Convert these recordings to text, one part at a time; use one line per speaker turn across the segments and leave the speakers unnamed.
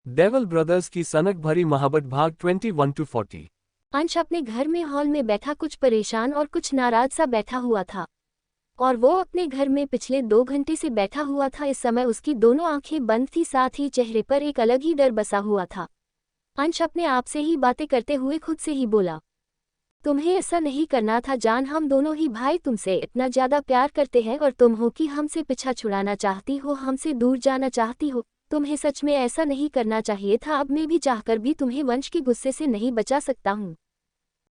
Devil brothers की सनक भरी मोहब्बत भाग 21-40।
अंश अपने घर में हॉल में बैठा कुछ परेशान और कुछ नाराज सा बैठा हुआ था। और वो अपने घर में पिछले 2 घंटे से बैठा हुआ था। इस समय उसकी दोनों आंखें बंद थी, साथ ही चेहरे पर एक अलग ही डर बसा हुआ था। अंश अपने आप से ही बातें करते हुए खुद से ही बोला, तुम्हें ऐसा नहीं करना था जान, हम दोनों ही भाई तुमसे इतना ज्यादा प्यार करते हैं और तुम हो कि हमसे पीछा छुड़ाना चाहती हो, हमसे दूर जाना चाहती हो। तुम्हें सच में ऐसा नहीं करना चाहिए था। अब मैं भी चाहकर भी तुम्हें वंश के गुस्से से नहीं बचा सकता हूँ,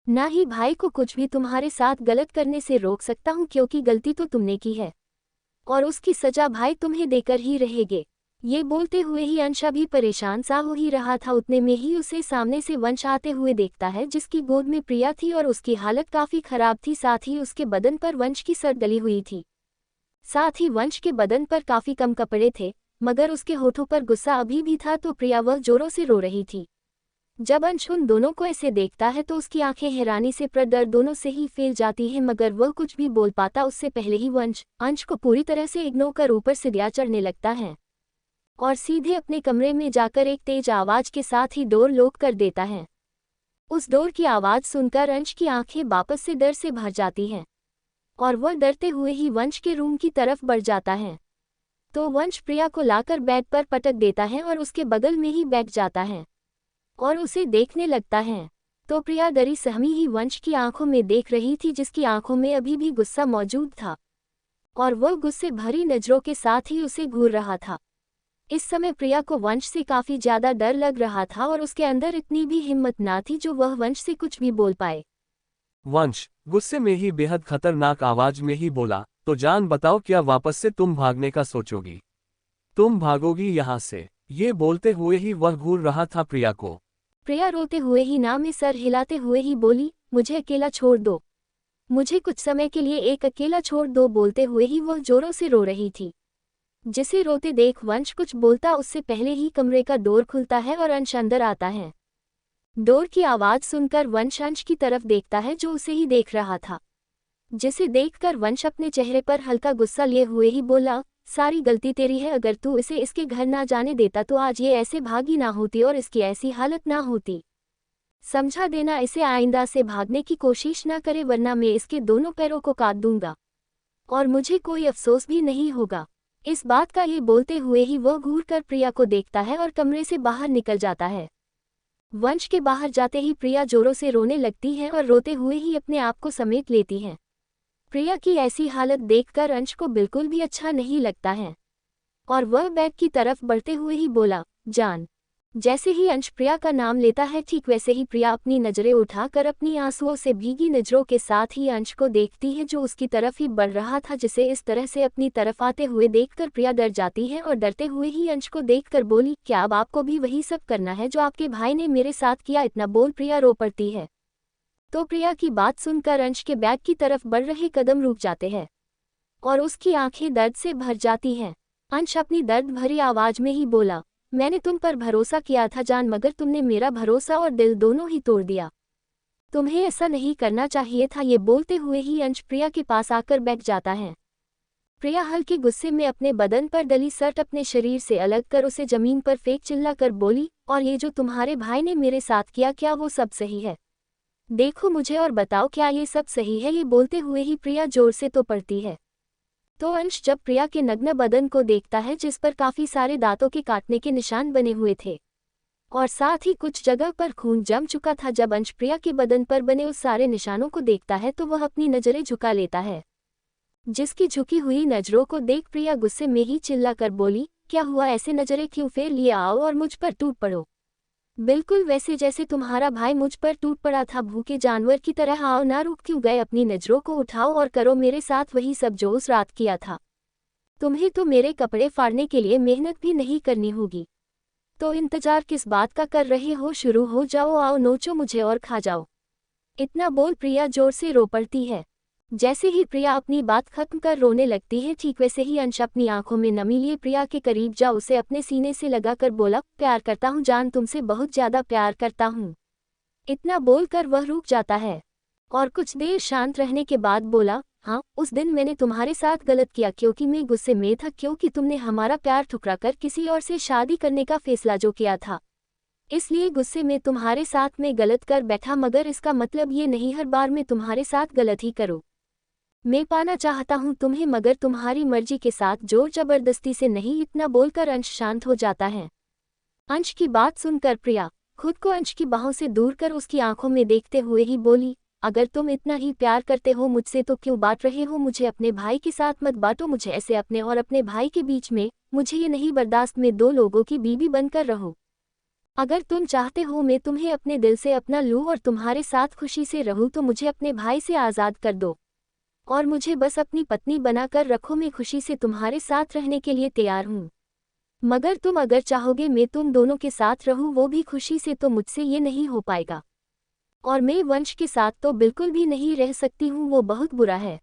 ना ही भाई को कुछ भी तुम्हारे साथ गलत करने से रोक सकता हूँ, क्योंकि गलती तो तुमने की है और उसकी सजा भाई तुम्हें देकर ही रहेगे। ये बोलते हुए ही अंशा भी परेशान सा हो ही रहा था। उतने में ही उसे सामने से वंश आते हुए देखता है, जिसकी गोद में प्रिया थी और उसकी हालत काफी खराब थी। साथ ही उसके बदन पर वंश की सर डली हुई थी। साथ ही वंश के बदन पर काफी कम कपड़े थे, मगर उसके होठों पर गुस्सा अभी भी था। तो प्रिया वह जोरों से रो रही थी। जब अंश उन दोनों को ऐसे देखता है तो उसकी आंखें हैरानी से प्रडर दोनों से ही फैल जाती हैं, मगर वह कुछ भी बोल पाता उससे पहले ही वंश अंश को पूरी तरह से इग्नोर कर ऊपर सीढ़ियां चढ़ने लगता है और सीधे अपने कमरे में जाकर एक तेज आवाज के साथ ही डोर लॉक कर देता है। उस डोर की आवाज सुनकर अंश की आंखें वापस से डर से भर जाती हैं और वह डरते हुए ही वंश के रूम की तरफ बढ़ जाता है। तो वंश प्रिया को लाकर बेड पर पटक देता है और उसके बगल में ही बैठ जाता है और उसे देखने लगता है। तो प्रिया डरी सहमी ही वंश की आंखों में देख रही थी, जिसकी आंखों में अभी भी गुस्सा मौजूद था और वह गुस्से भरी नजरों के साथ ही उसे घूर रहा था। इस समय प्रिया को वंश से काफी ज्यादा डर लग रहा था और उसके अंदर इतनी भी हिम्मत ना थी जो वह वंश से कुछ भी बोल पाए।
वंश गुस्से में ही बेहद खतरनाक आवाज में ही बोला, तो जान बताओ, क्या वापस से तुम भागने का सोचोगी? तुम भागोगी यहाँ से? ये बोलते हुए ही वह घूर रहा था प्रिया को।
प्रिया रोते हुए ही ना में सर हिलाते हुए ही बोली, मुझे अकेला छोड़ दो, मुझे कुछ समय के लिए एक अकेला छोड़ दो। बोलते हुए ही वह जोरों से रो रही थी। जिसे रोते देख वंश कुछ बोलता उससे पहले ही कमरे का डोर खुलता है और अंश अंदर आता है। डोर की आवाज सुनकर वंश अंश की तरफ देखता है, जो उसे ही देख रहा था। जिसे देखकर वंश अपने चेहरे पर हल्का गुस्सा लिए हुए ही बोला, सारी गलती तेरी है। अगर तू इसे इसके घर ना जाने देता तो आज ये ऐसे भागी ना होती और इसकी ऐसी हालत ना होती। समझा देना, इसे आइंदा से भागने की कोशिश ना करे, वरना मैं इसके दोनों पैरों को काट दूंगा और मुझे कोई अफसोस भी नहीं होगा। इस बात का ये बोलते हुए ही वह घूर कर प्रिया को देखता है और कमरे से बाहर निकल जाता है। वंश के बाहर जाते ही प्रिया जोरों से रोने लगती है और रोते हुए ही अपने आप को समेट लेती है। प्रिया की ऐसी हालत देखकर अंश को बिल्कुल भी अच्छा नहीं लगता है और वह बैग की तरफ बढ़ते हुए ही बोला, जान। जैसे ही अंश प्रिया का नाम लेता है, ठीक वैसे ही प्रिया अपनी नजरें उठाकर अपनी आंसुओं से भीगी नजरों के साथ ही अंश को देखती है, जो उसकी तरफ ही बढ़ रहा था। जिसे इस तरह से अपनी तरफ आते हुए देखकर प्रिया डर जाती है और डरते हुए ही अंश को देखकर बोली, क्या अब आपको भी वही सब करना है जो आपके भाई ने मेरे साथ किया? इतना बोल प्रिया रो पड़ती है। तो प्रिया की बात सुनकर अंश के बैग की तरफ बढ़ रहे कदम रुक जाते हैं और उसकी आंखें दर्द से भर जाती हैं। अंश अपनी दर्द भरी आवाज में ही बोला, मैंने तुम पर भरोसा किया था जान, मगर तुमने मेरा भरोसा और दिल दोनों ही तोड़ दिया। तुम्हें ऐसा नहीं करना चाहिए था। ये बोलते हुए ही अंश प्रिया के पास आकर बैठ जाता है। प्रिया हल्के गुस्से में अपने बदन पर डली शर्ट अपने शरीर से अलग कर उसे जमीन पर फेंक चिल्लाकर बोली, और ये जो तुम्हारे भाई ने मेरे साथ किया, क्या वो सब सही है? देखो मुझे और बताओ, क्या ये सब सही है? ये बोलते हुए ही प्रिया जोर से तो पड़ती है। तो अंश जब प्रिया के नग्न बदन को देखता है, जिस पर काफी सारे दांतों के काटने के निशान बने हुए थे और साथ ही कुछ जगह पर खून जम चुका था, जब अंश प्रिया के बदन पर बने उस सारे निशानों को देखता है तो वह अपनी नजरें झुका लेता है। जिसकी झुकी हुई नजरों को देख प्रिया गुस्से में ही चिल्लाकर बोली, क्या हुआ? ऐसे नजरें क्यों फेर लिए? आओ और मुझ पर टूट पड़ो, बिल्कुल वैसे जैसे तुम्हारा भाई मुझ पर टूट पड़ा था, भूखे जानवर की तरह। आओ ना, रुक क्यों गए? अपनी नजरों को उठाओ और करो मेरे साथ वही सब जो उस रात किया था। तुम्हें तो मेरे कपड़े फाड़ने के लिए मेहनत भी नहीं करनी होगी, तो इंतजार किस बात का कर रहे हो? शुरू हो जाओ, आओ नोचो मुझे और खा जाओ। इतना बोल प्रिया जोर से रो पड़ती है। जैसे ही प्रिया अपनी बात खत्म कर रोने लगती है, ठीक वैसे ही अंश अपनी आंखों में नमी लिए प्रिया के करीब जा उसे अपने सीने से लगाकर बोला, प्यार करता हूँ जान, तुमसे बहुत ज्यादा प्यार करता हूँ। इतना बोलकर वह रुक जाता है और कुछ देर शांत रहने के बाद बोला, हाँ, उस दिन मैंने तुम्हारे साथ गलत किया, क्योंकि मैं गुस्से में था, क्योंकि तुमने हमारा प्यार ठुकरा कर किसी और से शादी करने का फैसला जो किया था। इसलिए गुस्से में तुम्हारे साथ में गलत कर बैठा, मगर इसका मतलब ये नहीं हर बार मैं तुम्हारे साथ गलत ही करूँ। मैं पाना चाहता हूँ तुम्हें, मगर तुम्हारी मर्जी के साथ, जोर जबरदस्ती से नहीं। इतना बोलकर अंश शांत हो जाता है। अंश की बात सुनकर प्रिया खुद को अंश की बाहों से दूर कर उसकी आंखों में देखते हुए ही बोली, अगर तुम इतना ही प्यार करते हो मुझसे तो क्यों बांट रहे हो मुझे? अपने भाई के साथ मत बांटो मुझे ऐसे अपने और अपने भाई के बीच में। मुझे ये नहीं बर्दाश्त में दो लोगों की बीवी बनकर रहो। अगर तुम चाहते हो मैं तुम्हें अपने दिल से अपना लूँ और तुम्हारे साथ खुशी से रहूँ तो मुझे अपने भाई से आज़ाद कर दो और मुझे बस अपनी पत्नी बनाकर रखो। मैं खुशी से तुम्हारे साथ रहने के लिए तैयार हूँ, मगर तुम अगर चाहोगे मैं तुम दोनों के साथ रहूं वो भी खुशी से, तो मुझसे ये नहीं हो पाएगा। और मैं वंश के साथ तो बिल्कुल भी नहीं रह सकती हूँ, वो बहुत बुरा है,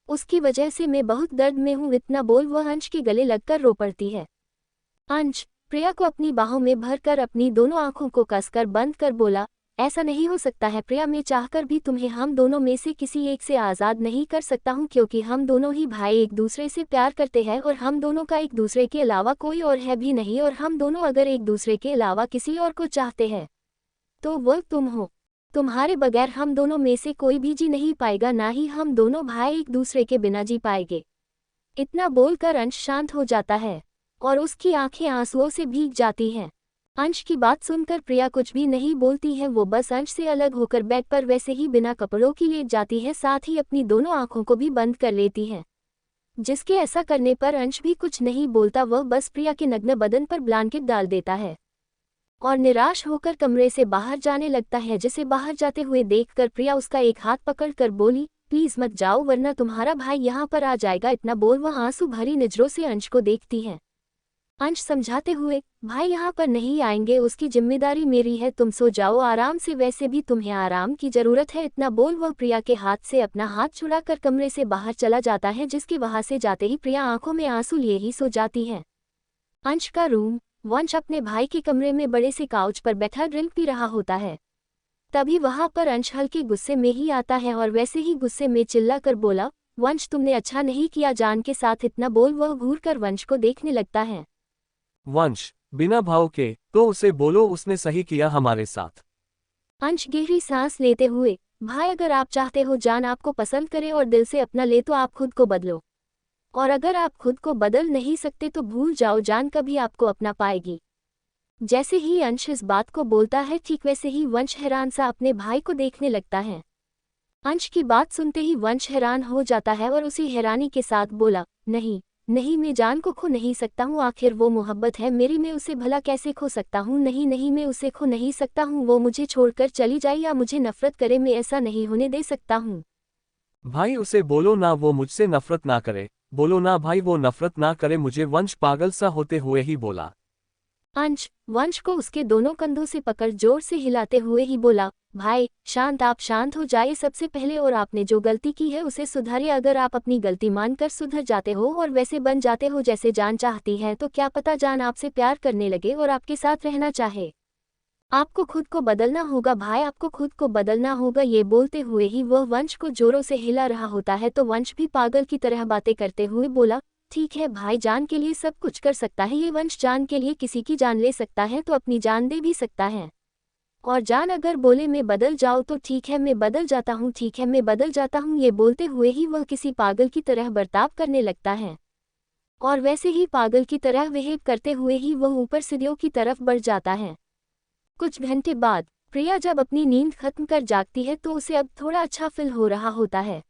उसकी वजह से मैं बहुत दर्द में हूँ। इतना बोल वह अंश के गले लगकर रो पड़ती है। अंश प्रिया को अपनी बाहों में भरकर अपनी दोनों आंखों को कसकर बंद कर बोला, ऐसा नहीं हो सकता है प्रिया, मैं चाहकर भी तुम्हें हम दोनों में से किसी एक से आज़ाद नहीं कर सकता हूँ, क्योंकि हम दोनों ही भाई एक दूसरे से प्यार करते हैं और हम दोनों का एक दूसरे के अलावा कोई और है भी नहीं। और हम दोनों अगर एक दूसरे के अलावा किसी और को चाहते हैं तो वह तुम हो। तुम्हारे बगैर हम दोनों में से कोई भी जी नहीं पाएगा, ना ही हम दोनों भाई एक दूसरे के बिना जी पाएंगे। इतना बोलकर अंश शांत हो जाता है और उसकी आंखें आंसुओं से भीग जाती हैं। अंश की बात सुनकर प्रिया कुछ भी नहीं बोलती है, वो बस अंश से अलग होकर बेड पर वैसे ही बिना कपड़ों की लेट जाती है, साथ ही अपनी दोनों आंखों को भी बंद कर लेती है, जिसके ऐसा करने पर अंश भी कुछ नहीं बोलता। वह बस प्रिया के नग्न बदन पर ब्लैंकेट डाल देता है और निराश होकर कमरे से बाहर जाने लगता है, जिसे बाहर जाते हुए देखकर प्रिया उसका एक हाथ पकड़कर बोली, प्लीज मत जाओ वरना तुम्हारा भाई यहाँ पर आ जाएगा। इतना बोल वह आंसू भरी नजरों से अंश को देखती है। अंश समझाते हुए, भाई यहाँ पर नहीं आएंगे, उसकी जिम्मेदारी मेरी है, तुम सो जाओ आराम से, वैसे भी तुम्हें आराम की जरूरत है। इतना बोल वह प्रिया के हाथ से अपना हाथ छुड़ाकर कमरे से बाहर चला जाता है, जिसके वहां से जाते ही प्रिया आंखों में आंसू लिए ही सो जाती है। अंश का रूम। वंश अपने भाई के कमरे में बड़े से काउच पर बैठा ड्रिंक पी रहा होता है। तभी वहां पर अंश हल्के गुस्से में ही आता है और वैसे ही गुस्से में चिल्ला कर बोला, वंश तुमने अच्छा नहीं किया जान के साथ। इतना बोल वह घूर कर वंश को देखने लगता है।
वंश बिना भाव के, तो उसे बोलो उसने सही किया हमारे साथ।
अंश गहरी सांस लेते हुए, भाई अगर आप चाहते हो जान आपको पसंद करे और दिल से अपना ले तो आप खुद को बदलो, और अगर आप खुद को बदल नहीं सकते तो भूल जाओ जान कभी आपको अपना पाएगी। जैसे ही अंश इस बात को बोलता है ठीक वैसे ही वंश हैरान सा अपने भाई को देखने लगता है। अंश की बात सुनते ही वंश हैरान हो जाता है और उसी हैरानी के साथ बोला, नहीं नहीं मैं जान को खो नहीं सकता हूँ, आखिर वो मोहब्बत है मेरी, मैं उसे भला कैसे खो सकता हूँ? नहीं नहीं मैं उसे खो नहीं सकता हूँ, वो मुझे छोड़कर चली जाए या मुझे नफरत करे, मैं ऐसा नहीं होने दे सकता हूँ।
भाई उसे बोलो ना वो मुझसे नफरत ना करे, बोलो ना भाई वो नफरत ना करे मुझे, वंश पागल सा होते हुए ही बोला।
अंश वंश को उसके दोनों कंधों से पकड़ जोर से हिलाते हुए ही बोला, भाई शांत, आप शांत हो जाइए सबसे पहले, और आपने जो गलती की है उसे सुधारिए। अगर आप अपनी गलती मानकर सुधर जाते हो और वैसे बन जाते हो जैसे जान चाहती है तो क्या पता जान आपसे प्यार करने लगे और आपके साथ रहना चाहे। आपको खुद को बदलना होगा भाई, आपको खुद को बदलना होगा। ये बोलते हुए ही वह वंश को जोरों से हिला रहा होता है तो वंश भी पागल की तरह बातें करते हुए बोला, ठीक है भाई, जान के लिए सब कुछ कर सकता है ये वंश, जान के लिए किसी की जान ले सकता है तो अपनी जान दे भी सकता है। और जान अगर बोले मैं बदल जाऊँ तो ठीक है मैं बदल जाता हूँ, ठीक है मैं बदल जाता हूँ। ये बोलते हुए ही वह किसी पागल की तरह बर्ताव करने लगता है और वैसे ही पागल की तरह बिहेव करते हुए ही वह ऊपर सीढ़ियों की तरफ बढ़ जाता है। कुछ घंटे बाद प्रिया जब अपनी नींद खत्म कर जागती है तो उसे अब थोड़ा अच्छा फील हो रहा होता है,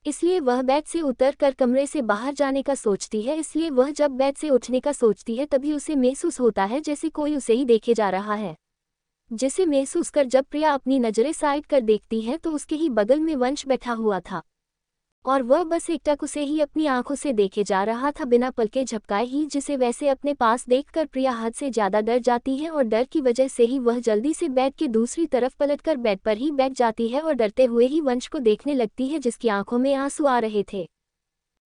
इसलिए वह बेड से उतर कर कमरे से बाहर जाने का सोचती है। इसलिए वह जब बेड से उठने का सोचती है तभी उसे महसूस होता है जैसे कोई उसे ही देखे जा रहा है, जिसे महसूस कर जब प्रिया अपनी नजरें साइड कर देखती है तो उसके ही बगल में वंश बैठा हुआ था और वह बस एकटक उसे ही अपनी आंखों से देखे जा रहा था बिना पलके झपकाए ही, जिसे वैसे अपने पास देखकर प्रिया हद से ज्यादा डर जाती है और डर की वजह से ही वह जल्दी से बेड के दूसरी तरफ पलटकर बेड पर ही बैठ जाती है और डरते हुए ही वंश को देखने लगती है जिसकी आंखों में आंसू आ रहे थे,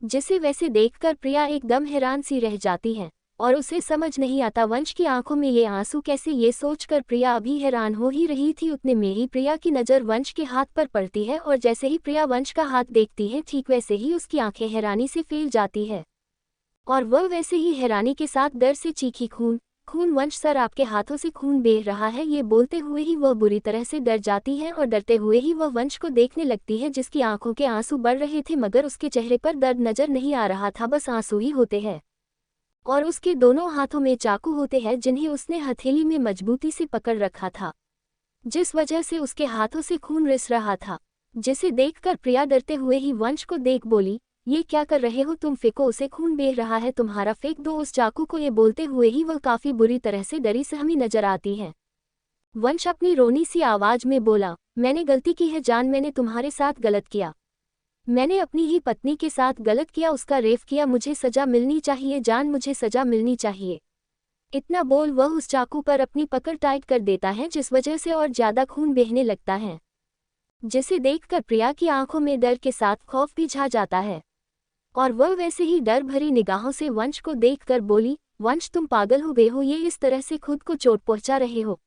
जिसे वैसे देखकर प्रिया एकदम हैरान सी रह जाती है और उसे समझ नहीं आता वंश की आंखों में ये आंसू कैसे। ये सोचकर प्रिया अभी हैरान हो ही रही थी उतने में ही प्रिया की नज़र वंश के हाथ पर पड़ती है और जैसे ही प्रिया वंश का हाथ देखती है ठीक वैसे ही उसकी आंखें हैरानी से फैल जाती है और वह वैसे ही हैरानी के साथ डर से चीखी खून खून वंश सर आपके हाथों से खून बह रहा है। ये बोलते हुए ही वह बुरी तरह से डर जाती है और डरते हुए ही वह वंश को देखने लगती है जिसकी आंखों के आंसू बढ़ रहे थे मगर उसके चेहरे पर दर्द नजर नहीं आ रहा था, बस आंसू ही होते हैं। और उसके दोनों हाथों में चाकू होते हैं जिन्हें उसने हथेली में मजबूती से पकड़ रखा था, जिस वजह से उसके हाथों से खून रिस रहा था, जिसे देखकर प्रिया डरते हुए ही वंश को देख बोली, ये क्या कर रहे हो तुम, फेंको उसे, खून बह रहा है तुम्हारा, फेंक दो उस चाकू को। ये बोलते हुए ही वह काफी बुरी तरह से डरी सहमी नजर आती है। वंश अपनी रोनी सी आवाज में बोला, मैंने गलती की है जान, मैंने तुम्हारे साथ गलत किया, मैंने अपनी ही पत्नी के साथ गलत किया, उसका रेप किया, मुझे सजा मिलनी चाहिए जान, मुझे सजा मिलनी चाहिए। इतना बोल वह उस चाकू पर अपनी पकड़ टाइट कर देता है जिस वजह से और ज्यादा खून बहने लगता है, जिसे देखकर प्रिया की आंखों में डर के साथ खौफ भी छा जाता है और वह वैसे ही डर भरी निगाहों से वंश को देखकर बोली, वंश तुम पागल हो गए हो, ये इस तरह से खुद को चोट पहुंचा रहे हो,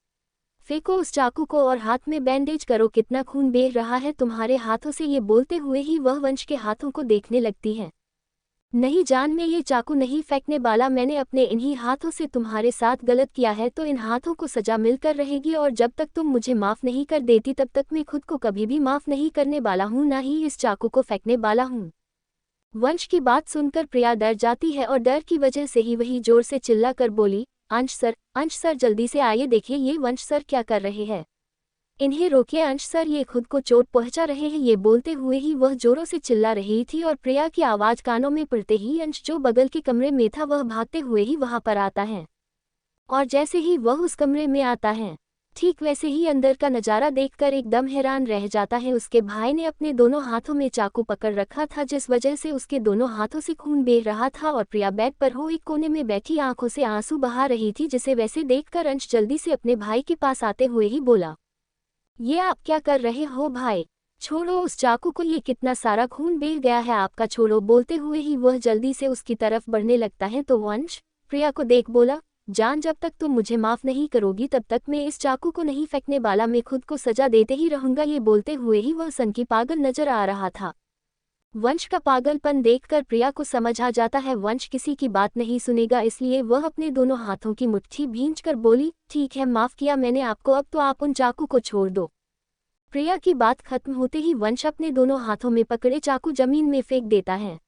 फेंको उस चाकू को और हाथ में बैंडेज करो, कितना खून बह रहा है तुम्हारे हाथों से। ये बोलते हुए ही वह वंश के हाथों को देखने लगती है। नहीं जान, मैं ये चाकू नहीं फेंकने वाला, मैंने अपने इन्हीं हाथों से तुम्हारे साथ गलत किया है तो इन हाथों को सजा मिलकर रहेगी और जब तक तुम मुझे माफ नहीं कर देती तब तक मैं खुद को कभी भी माफ नहीं करने वाला हूँ, ना ही इस चाकू को फेंकने वाला हूँ। वंश की बात सुनकर प्रिया डर जाती है और डर की वजह से ही वही जोर से चिल्ला कर बोली, अंश सर जल्दी से आइए, देखिए ये वंश सर क्या कर रहे हैं, इन्हें रोकिए अंश सर, ये खुद को चोट पहुंचा रहे हैं। ये बोलते हुए ही वह जोरों से चिल्ला रही थी और प्रिया की आवाज कानों में पड़ते ही अंश जो बगल के कमरे में था वह भागते हुए ही वहां पर आता है और जैसे ही वह उस कमरे में आता है ठीक वैसे ही अंदर का नजारा देखकर एकदम हैरान रह जाता है। उसके भाई ने अपने दोनों हाथों में चाकू पकड़ रखा था जिस वजह से उसके दोनों हाथों से खून बह रहा था और प्रिया बेड पर हो एक कोने में बैठी आंखों से आंसू बहा रही थी, जिसे वैसे देखकर अंश जल्दी से अपने भाई के पास आते हुए ही बोला, ये आप क्या कर रहे हो भाई, छोड़ो उस चाकू को, ये कितना सारा खून बह गया है आपका, छोड़ो। बोलते हुए ही वह जल्दी से उसकी तरफ बढ़ने लगता है तो वंश प्रिया को देख बोला, जान जब तक तुम मुझे माफ नहीं करोगी तब तक मैं इस चाकू को नहीं फेंकने वाला, मैं खुद को सजा देते ही रहूंगा। ये बोलते हुए ही वह सनकी पागल नजर आ रहा था। वंश का पागलपन देखकर प्रिया को समझ आ जाता है वंश किसी की बात नहीं सुनेगा, इसलिए वह अपने दोनों हाथों की मुट्ठी भींचकर बोली, ठीक है माफ किया मैंने आपको, अब तो आप उन चाकू को छोड़ दो। प्रिया की बात खत्म होते ही वंश अपने दोनों हाथों में पकड़े चाकू जमीन में फेंक देता है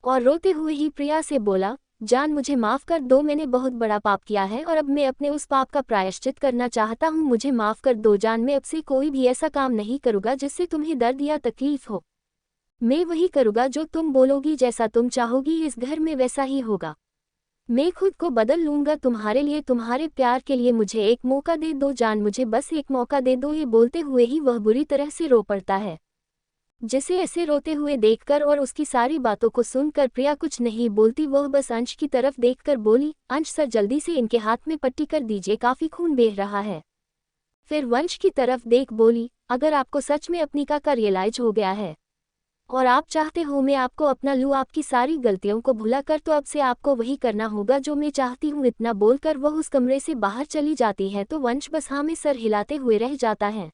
और रोते हुए ही प्रिया से बोला, जान मुझे माफ कर दो, मैंने बहुत बड़ा पाप किया है और अब मैं अपने उस पाप का प्रायश्चित करना चाहता हूँ, मुझे माफ कर दो जान, मैं अब से कोई भी ऐसा काम नहीं करूँगा जिससे तुम्हें दर्द या तकलीफ हो, मैं वही करूँगा जो तुम बोलोगी, जैसा तुम चाहोगी इस घर में वैसा ही होगा, मैं खुद को बदल लूंगा तुम्हारे लिए, तुम्हारे प्यार के लिए, मुझे एक मौका दे दो जान, मुझे बस एक मौका दे दो। ये बोलते हुए ही वह बुरी तरह से रो पड़ता है, जिसे ऐसे रोते हुए देखकर और उसकी सारी बातों को सुनकर प्रिया कुछ नहीं बोलती, वह बस अंश की तरफ देखकर बोली, अंश सर जल्दी से इनके हाथ में पट्टी कर दीजिए, काफी खून बह रहा है। फिर वंश की तरफ देख बोली, अगर आपको सच में अपनी का रियलाइज हो गया है और आप चाहते हो मैं आपको अपना लूँ, आपकी सारी गलतियों को भुला कर, तो अब से आपको वही करना होगा जो मैं चाहती हूँ। इतना बोलकर वह उस कमरे से बाहर चली जाती है तो वंश बस हाँ में सर हिलाते हुए रह जाता है।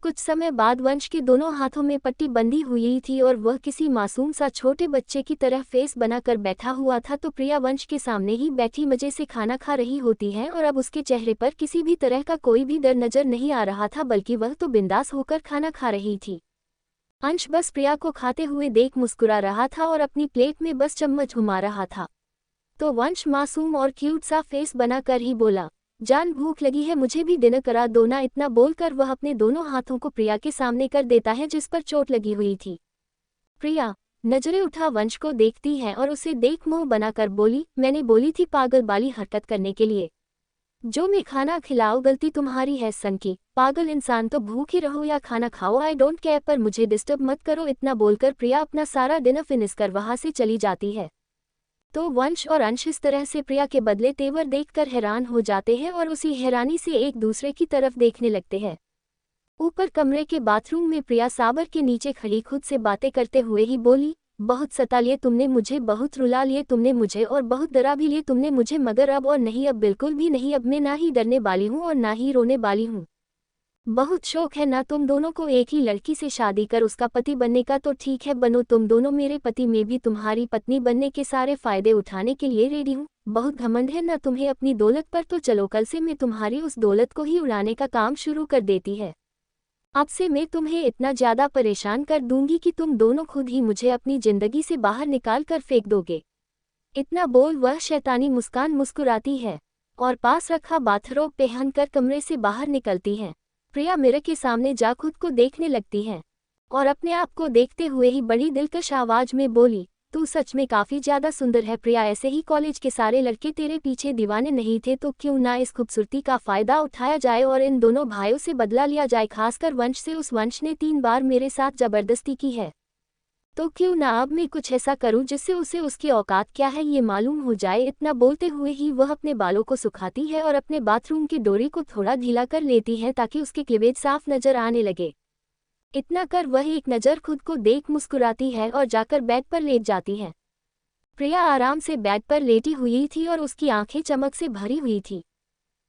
कुछ समय बाद वंश के दोनों हाथों में पट्टी बंधी हुई थी और वह किसी मासूम सा छोटे बच्चे की तरह फेस बनाकर बैठा हुआ था, तो प्रिया वंश के सामने ही बैठी मजे से खाना खा रही होती है और अब उसके चेहरे पर किसी भी तरह का कोई भी डर नजर नहीं आ रहा था, बल्कि वह तो बिंदास होकर खाना खा रही थी। अंश बस प्रिया को खाते हुए देख मुस्कुरा रहा था और अपनी प्लेट में बस चम्मच घुमा रहा था, तो वंश मासूम और क्यूट सा फेस बनाकर ही बोला, जान भूख लगी है, मुझे भी डिनर करा दो ना। इतना बोलकर वह अपने दोनों हाथों को प्रिया के सामने कर देता है जिस पर चोट लगी हुई थी। प्रिया नजरें उठा वंश को देखती है और उसे देख मुंह बनाकर बोली, मैंने बोली थी पागल वाली हरकत करने के लिए, जो मैं खाना खिलाओ गलती तुम्हारी है सनकी, पागल इंसान, तो भूखे रहो या खाना खाओ, आई डोंट केयर, पर मुझे डिस्टर्ब मत करो। इतना बोलकर प्रिया अपना सारा डिनर फिनिश कर वहां से चली जाती है। तो वंश और अंश इस तरह से प्रिया के बदले तेवर देखकर हैरान हो जाते हैं और उसी हैरानी से एक दूसरे की तरफ देखने लगते हैं। ऊपर कमरे के बाथरूम में प्रिया साबर के नीचे खड़ी खुद से बातें करते हुए ही बोली, बहुत सता लिए तुमने मुझे, बहुत रुला लिए तुमने मुझे और बहुत डरा भी लिए तुमने मुझे, मगर अब और नहीं, अब बिल्कुल भी नहीं, अब मैं ना ही डरने वाली हूँ और ना ही रोने वाली हूँ। बहुत शौक है ना तुम दोनों को एक ही लड़की से शादी कर उसका पति बनने का, तो ठीक है बनो तुम दोनों मेरे पति, मैं भी तुम्हारी पत्नी बनने के सारे फायदे उठाने के लिए रेडी हूँ। बहुत घमंड है ना तुम्हें अपनी दौलत पर, तो चलो कल से मैं तुम्हारी उस दौलत को ही उड़ाने का काम शुरू कर देती है। अब से मैं तुम्हें इतना ज्यादा परेशान कर दूंगी कि तुम दोनों खुद ही मुझे अपनी जिंदगी से बाहर निकाल कर फेंक दोगे। इतना बोल वह शैतानी मुस्कान मुस्कुराती है और पास रखा बाथरोब पहनकर कमरे से बाहर निकलती है। प्रिया मिरर के सामने जा खुद को देखने लगती है और अपने आप को देखते हुए ही बड़ी दिलकश आवाज में बोली, तू सच में काफी ज्यादा सुंदर है प्रिया, ऐसे ही कॉलेज के सारे लड़के तेरे पीछे दीवाने नहीं थे तो क्यों ना इस खूबसूरती का फायदा उठाया जाए और इन दोनों भाइयों से बदला लिया जाए, खासकर वंश से। उस वंश ने 3 बार मेरे साथ जबरदस्ती की है, तो क्यों ना अब मैं कुछ ऐसा करूं जिससे उसे उसकी औकात क्या है ये मालूम हो जाए। इतना बोलते हुए ही वह अपने बालों को सुखाती है और अपने बाथरूम की डोरी को थोड़ा ढीला कर लेती है ताकि उसके क्लीवेज साफ नजर आने लगे। इतना कर वह एक नज़र खुद को देख मुस्कुराती है और जाकर बेड पर लेट जाती है। प्रिया आराम से बेड पर लेटी हुई थी और उसकी आंखें चमक से भरी हुई थी।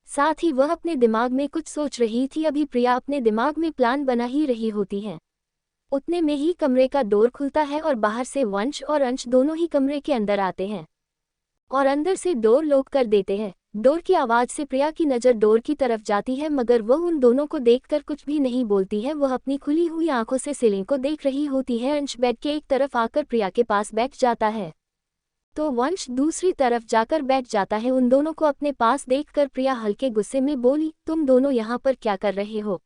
साथ ही वह अपने दिमाग में कुछ सोच रही थी। अभी प्रिया अपने दिमाग में प्लान बना ही रही होती है, उतने में ही कमरे का डोर खुलता है और बाहर से वंश और अंश दोनों ही कमरे के अंदर आते हैं और अंदर से डोर लॉक कर देते हैं। डोर की आवाज से प्रिया की नज़र डोर की तरफ जाती है, मगर वह उन दोनों को देखकर कुछ भी नहीं बोलती है। वह अपनी खुली हुई आंखों से सीलिंग को देख रही होती है। अंश बेड के एक तरफ आकर प्रिया के पास बैठ जाता है तो वंश दूसरी तरफ जाकर बैठ जाता है। उन दोनों को अपने पास देखकर प्रिया हल्के गुस्से में बोली, तुम दोनों यहाँ पर क्या कर रहे हो?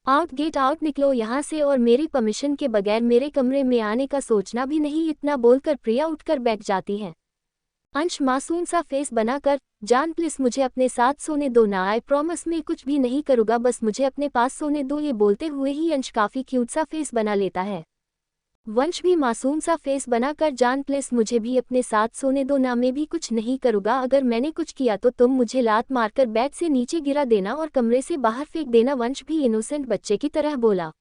आउट, गेट आउट, निकलो यहाँ से और मेरी परमिशन के बगैर मेरे कमरे में आने का सोचना भी नहीं। इतना बोलकर प्रिया उठकर बैठ जाती है। अंश मासूम सा फेस बनाकर, जान प्लीज मुझे अपने साथ सोने दो ना, आई प्रॉमिस मैं कुछ भी नहीं करूँगा, बस मुझे अपने पास सोने दो। ये बोलते हुए ही अंश काफी क्यूट सा फेस बना लेता है। वंश भी मासूम सा फेस बनाकर, जान प्लीज मुझे भी अपने साथ सोने दो ना, मैं भी कुछ नहीं करूँगा, अगर मैंने कुछ किया तो तुम मुझे लात मारकर बेड से नीचे गिरा देना और कमरे से बाहर फेंक देना। वंश भी इनोसेंट बच्चे की तरह बोला।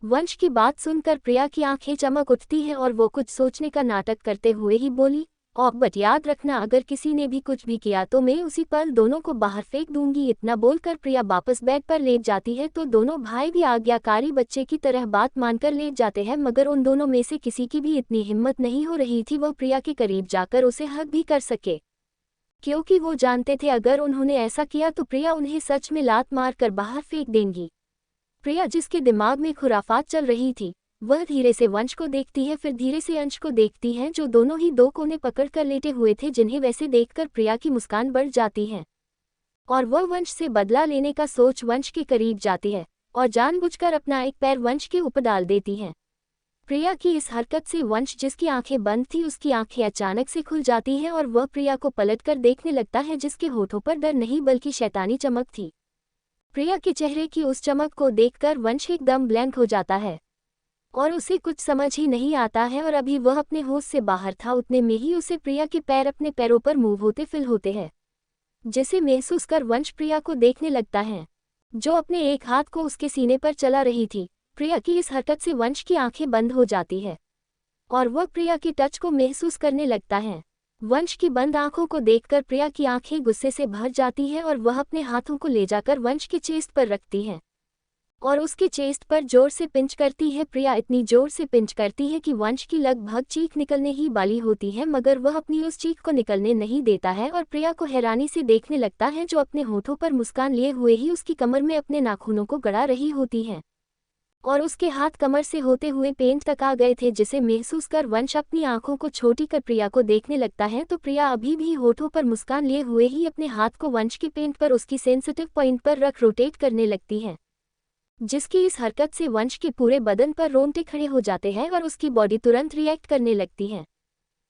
वंश की बात सुनकर प्रिया की आंखें चमक उठती हैं और वो कुछ सोचने का नाटक करते हुए ही बोली, और बट याद रखना अगर किसी ने भी कुछ भी किया तो मैं उसी पल दोनों को बाहर फेंक दूंगी। इतना बोलकर प्रिया वापस बेड पर लेट जाती है तो दोनों भाई भी आज्ञाकारी बच्चे की तरह बात मानकर लेट जाते हैं, मगर उन दोनों में से किसी की भी इतनी हिम्मत नहीं हो रही थी वह प्रिया के करीब जाकर उसे हग भी कर सके, क्योंकि वो जानते थे अगर उन्होंने ऐसा किया तो प्रिया उन्हें सच में लात मार कर बाहर फेंक देंगी। प्रिया जिसके दिमाग में खुराफात चल रही थी वह धीरे से वंश को देखती है, फिर धीरे से अंश को देखती है जो दोनों ही दो कोने पकड़कर लेटे हुए थे, जिन्हें वैसे देखकर प्रिया की मुस्कान बढ़ जाती है और वह वंश से बदला लेने का सोच वंश के करीब जाती है और जानबूझकर अपना एक पैर वंश के ऊपर डाल देती है। प्रिया की इस हरकत से वंश जिसकी आंखें बंद थी उसकी आंखें अचानक से खुल जाती हैं और वह प्रिया को पलटकर देखने लगता है, जिसके होठों पर डर नहीं बल्कि शैतानी चमक थी। प्रिया के चेहरे की उस चमक को देखकर वंश एकदम ब्लैंक हो जाता है और उसे कुछ समझ ही नहीं आता है और अभी वह अपने होश से बाहर था, उतने में ही उसे प्रिया के पैर अपने पैरों पर मूव होते फील होते हैं, जिसे महसूस कर वंश प्रिया को देखने लगता है जो अपने एक हाथ को उसके सीने पर चला रही थी। प्रिया की इस हरकत से वंश की आंखें बंद हो जाती है और वह प्रिया के टच को महसूस करने लगता है। वंश की बंद आंखों को देखकर प्रिया की आंखें गुस्से से भर जाती हैं और वह अपने हाथों को ले जाकर वंश के चेस्ट पर रखती है और उसके चेस्ट पर जोर से पिंच करती है। प्रिया इतनी जोर से पिंच करती है कि वंश की लगभग चीख निकलने ही वाली होती है, मगर वह अपनी उस चीख को निकलने नहीं देता है और प्रिया को हैरानी से देखने लगता है जो अपने होठों पर मुस्कान लिए हुए ही उसकी कमर में अपने नाखूनों को गड़ा रही होती है और उसके हाथ कमर से होते हुए पेंट तक आ गए थे, जिसे महसूस कर वंश अपनी आंखों को छोटी कर प्रिया को देखने लगता है तो प्रिया अभी भी होठों पर मुस्कान लिए हुए ही अपने हाथ को वंश के पेंट पर उसकी सेंसिटिव पॉइंट पर रख रोटेट करने लगती है, जिसकी इस हरकत से वंश के पूरे बदन पर रोंगटे खड़े हो जाते हैं और उसकी बॉडी तुरंत रिएक्ट करने लगती है,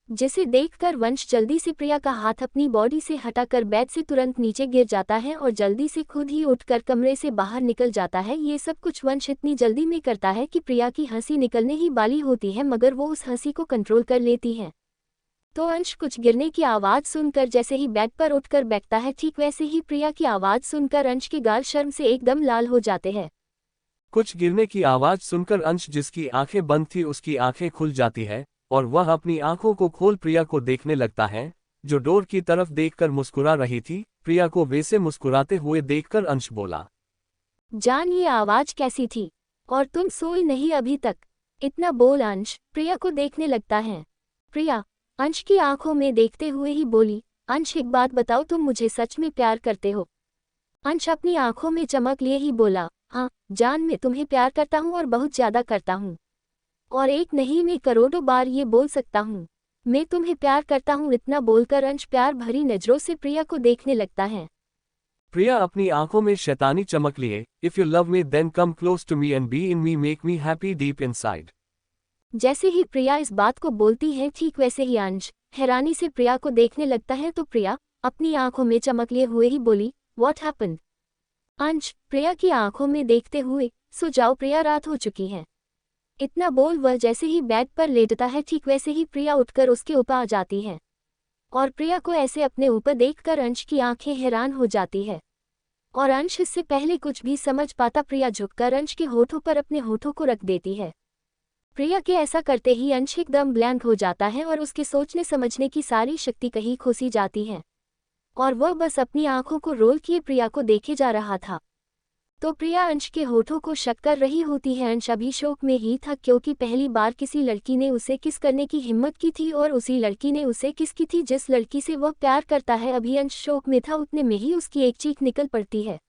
जिसे देखकर वंश जल्दी से प्रिया का हाथ अपनी बॉडी से हटाकर बेड से तुरंत नीचे गिर जाता है और जल्दी से खुद ही उठकर कमरे से बाहर निकल जाता है। ये सब कुछ वंश इतनी जल्दी में करता है कि प्रिया की हंसी निकलने ही वाली होती है, मगर वो उस हंसी को कंट्रोल कर लेती है। तो अंश कुछ गिरने की आवाज़ सुनकर जैसे ही बेड पर उठकर बैठता है, ठीक वैसे ही प्रिया की आवाज़ सुनकर अंश के गाल शर्म से एकदम लाल हो जाते हैं।
कुछ गिरने की आवाज सुनकर अंश जिसकी आंखें बंद थी उसकी आंखें खुल जाती है और वह अपनी आंखों को खोल प्रिया को देखने लगता है जो डोर की तरफ देखकर मुस्कुरा रही थी। प्रिया को वैसे मुस्कुराते हुए देखकर अंश बोला,
जान ये आवाज कैसी थी? और तुम सोई नहीं अभी तक? इतना बोल अंश प्रिया को देखने लगता है। प्रिया अंश की आंखों में देखते हुए ही बोली, अंश एक बात बताओ, तुम मुझे सच में प्यार करते हो? अंश अपनी आंखों में चमक लिए ही बोला, हाँ जान, मैं तुम्हें प्यार करता हूँ और बहुत ज्यादा करता हूँ। और एक नहीं, मैं करोड़ों बार ये बोल सकता हूँ, मैं तुम्हें प्यार करता हूँ। इतना बोलकर अंश प्यार भरी नजरों से प्रिया को देखने लगता है।
प्रिया अपनी आंखों में शैतानी चमक लिए, if you love me then come close to me and be in me, make me happy deep inside.
जैसे ही प्रिया इस बात को बोलती है, ठीक वैसे ही अंश हैरानी से प्रिया को देखने लगता है। तो प्रिया अपनी आंखों में चमक लिए हुए ही बोली, व्हाट हैपेंड? अंश प्रिया की आंखों में देखते हुए, सो जाओ प्रिया, रात हो चुकी है। इतना बोल वह जैसे ही बेड पर लेटता है, ठीक वैसे ही प्रिया उठकर उसके ऊपर आ जाती है। और प्रिया को ऐसे अपने ऊपर देखकर अंश की आंखें हैरान हो जाती है। और अंश इससे पहले कुछ भी समझ पाता, प्रिया झुककर अंश के होठों पर अपने होठों को रख देती है। प्रिया के ऐसा करते ही अंश एकदम ब्लैंक हो जाता है और उसके सोचने समझने की सारी शक्ति कहीं खोसी जाती है। और वह बस अपनी आंखों को रोल किए प्रिया को देखे जा रहा था। तो प्रिया अंश के होठों को शक कर रही होती है। अंश अभी शौक में ही था, क्योंकि पहली बार किसी लड़की ने उसे किस करने की हिम्मत की थी और उसी लड़की ने उसे किस की थी जिस लड़की से वह प्यार करता है। अभी अंश शौक में था, उतने में ही उसकी एक चीख निकल पड़ती है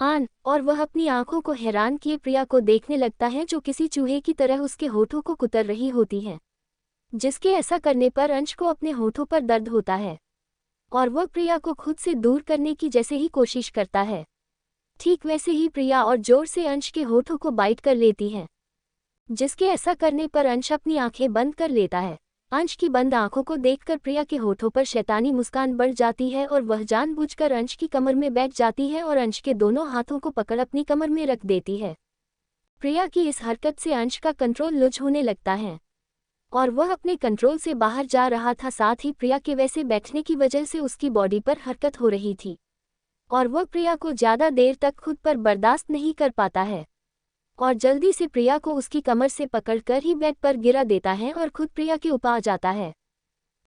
आन, और वह अपनी आंखों को हैरान किए प्रिया को देखने लगता है, जो किसी चूहे की तरह उसके होठों को कुतर रही होती है, जिसके ऐसा करने पर अंश को अपने होठों पर दर्द होता है और वह प्रिया को खुद से दूर करने की जैसे ही कोशिश करता है, ठीक वैसे ही प्रिया और जोर से अंश के होठों को बाइट कर लेती है, जिसके ऐसा करने पर अंश अपनी आंखें बंद कर लेता है। अंश की बंद आंखों को देखकर प्रिया के होठों पर शैतानी मुस्कान बढ़ जाती है और वह जानबूझकर अंश की कमर में बैठ जाती है और अंश के दोनों हाथों को पकड़ अपनी कमर में रख देती है। प्रिया की इस हरकत से अंश का कंट्रोल लूज होने लगता है और वह अपने कंट्रोल से बाहर जा रहा था। साथ ही प्रिया के वैसे बैठने की वजह से उसकी बॉडी पर हरकत हो रही थी और वह प्रिया को ज़्यादा देर तक खुद पर बर्दाश्त नहीं कर पाता है और जल्दी से प्रिया को उसकी कमर से पकड़कर ही बेड पर गिरा देता है और खुद प्रिया के ऊपर आ जाता है।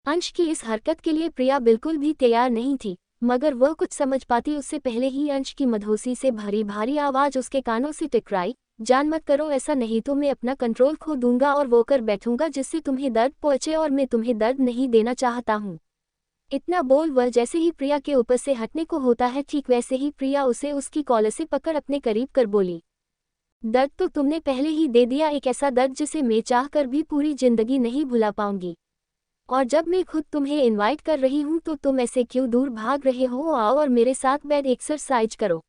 अंश की इस हरकत के लिए प्रिया बिल्कुल भी तैयार नहीं थी, मगर वह कुछ समझ पाती उससे पहले ही अंश की मधोसी से भरी भारी आवाज़ उसके कानों से टकराई, जान मत करो ऐसा, नहीं तो मैं अपना कंट्रोल खो दूंगा और वो कर बैठूंगा जिससे तुम्हें दर्द पहुंचे, और मैं तुम्हें दर्द नहीं देना चाहता हूँ। इतना बोल वह जैसे ही प्रिया के ऊपर से हटने को होता है, ठीक वैसे ही प्रिया उसे उसकी कॉलर से पकड़ अपने करीब कर बोली, दर्द तो तुमने पहले ही दे दिया, एक ऐसा दर्द जिसे मैं चाहकर भी पूरी जिंदगी नहीं भुला पाऊंगी। और जब मैं खुद तुम्हें इनवाइट कर रही हूं तो तुम ऐसे क्यों दूर भाग रहे हो? आओ और मेरे साथ बेड एक्सरसाइज करो,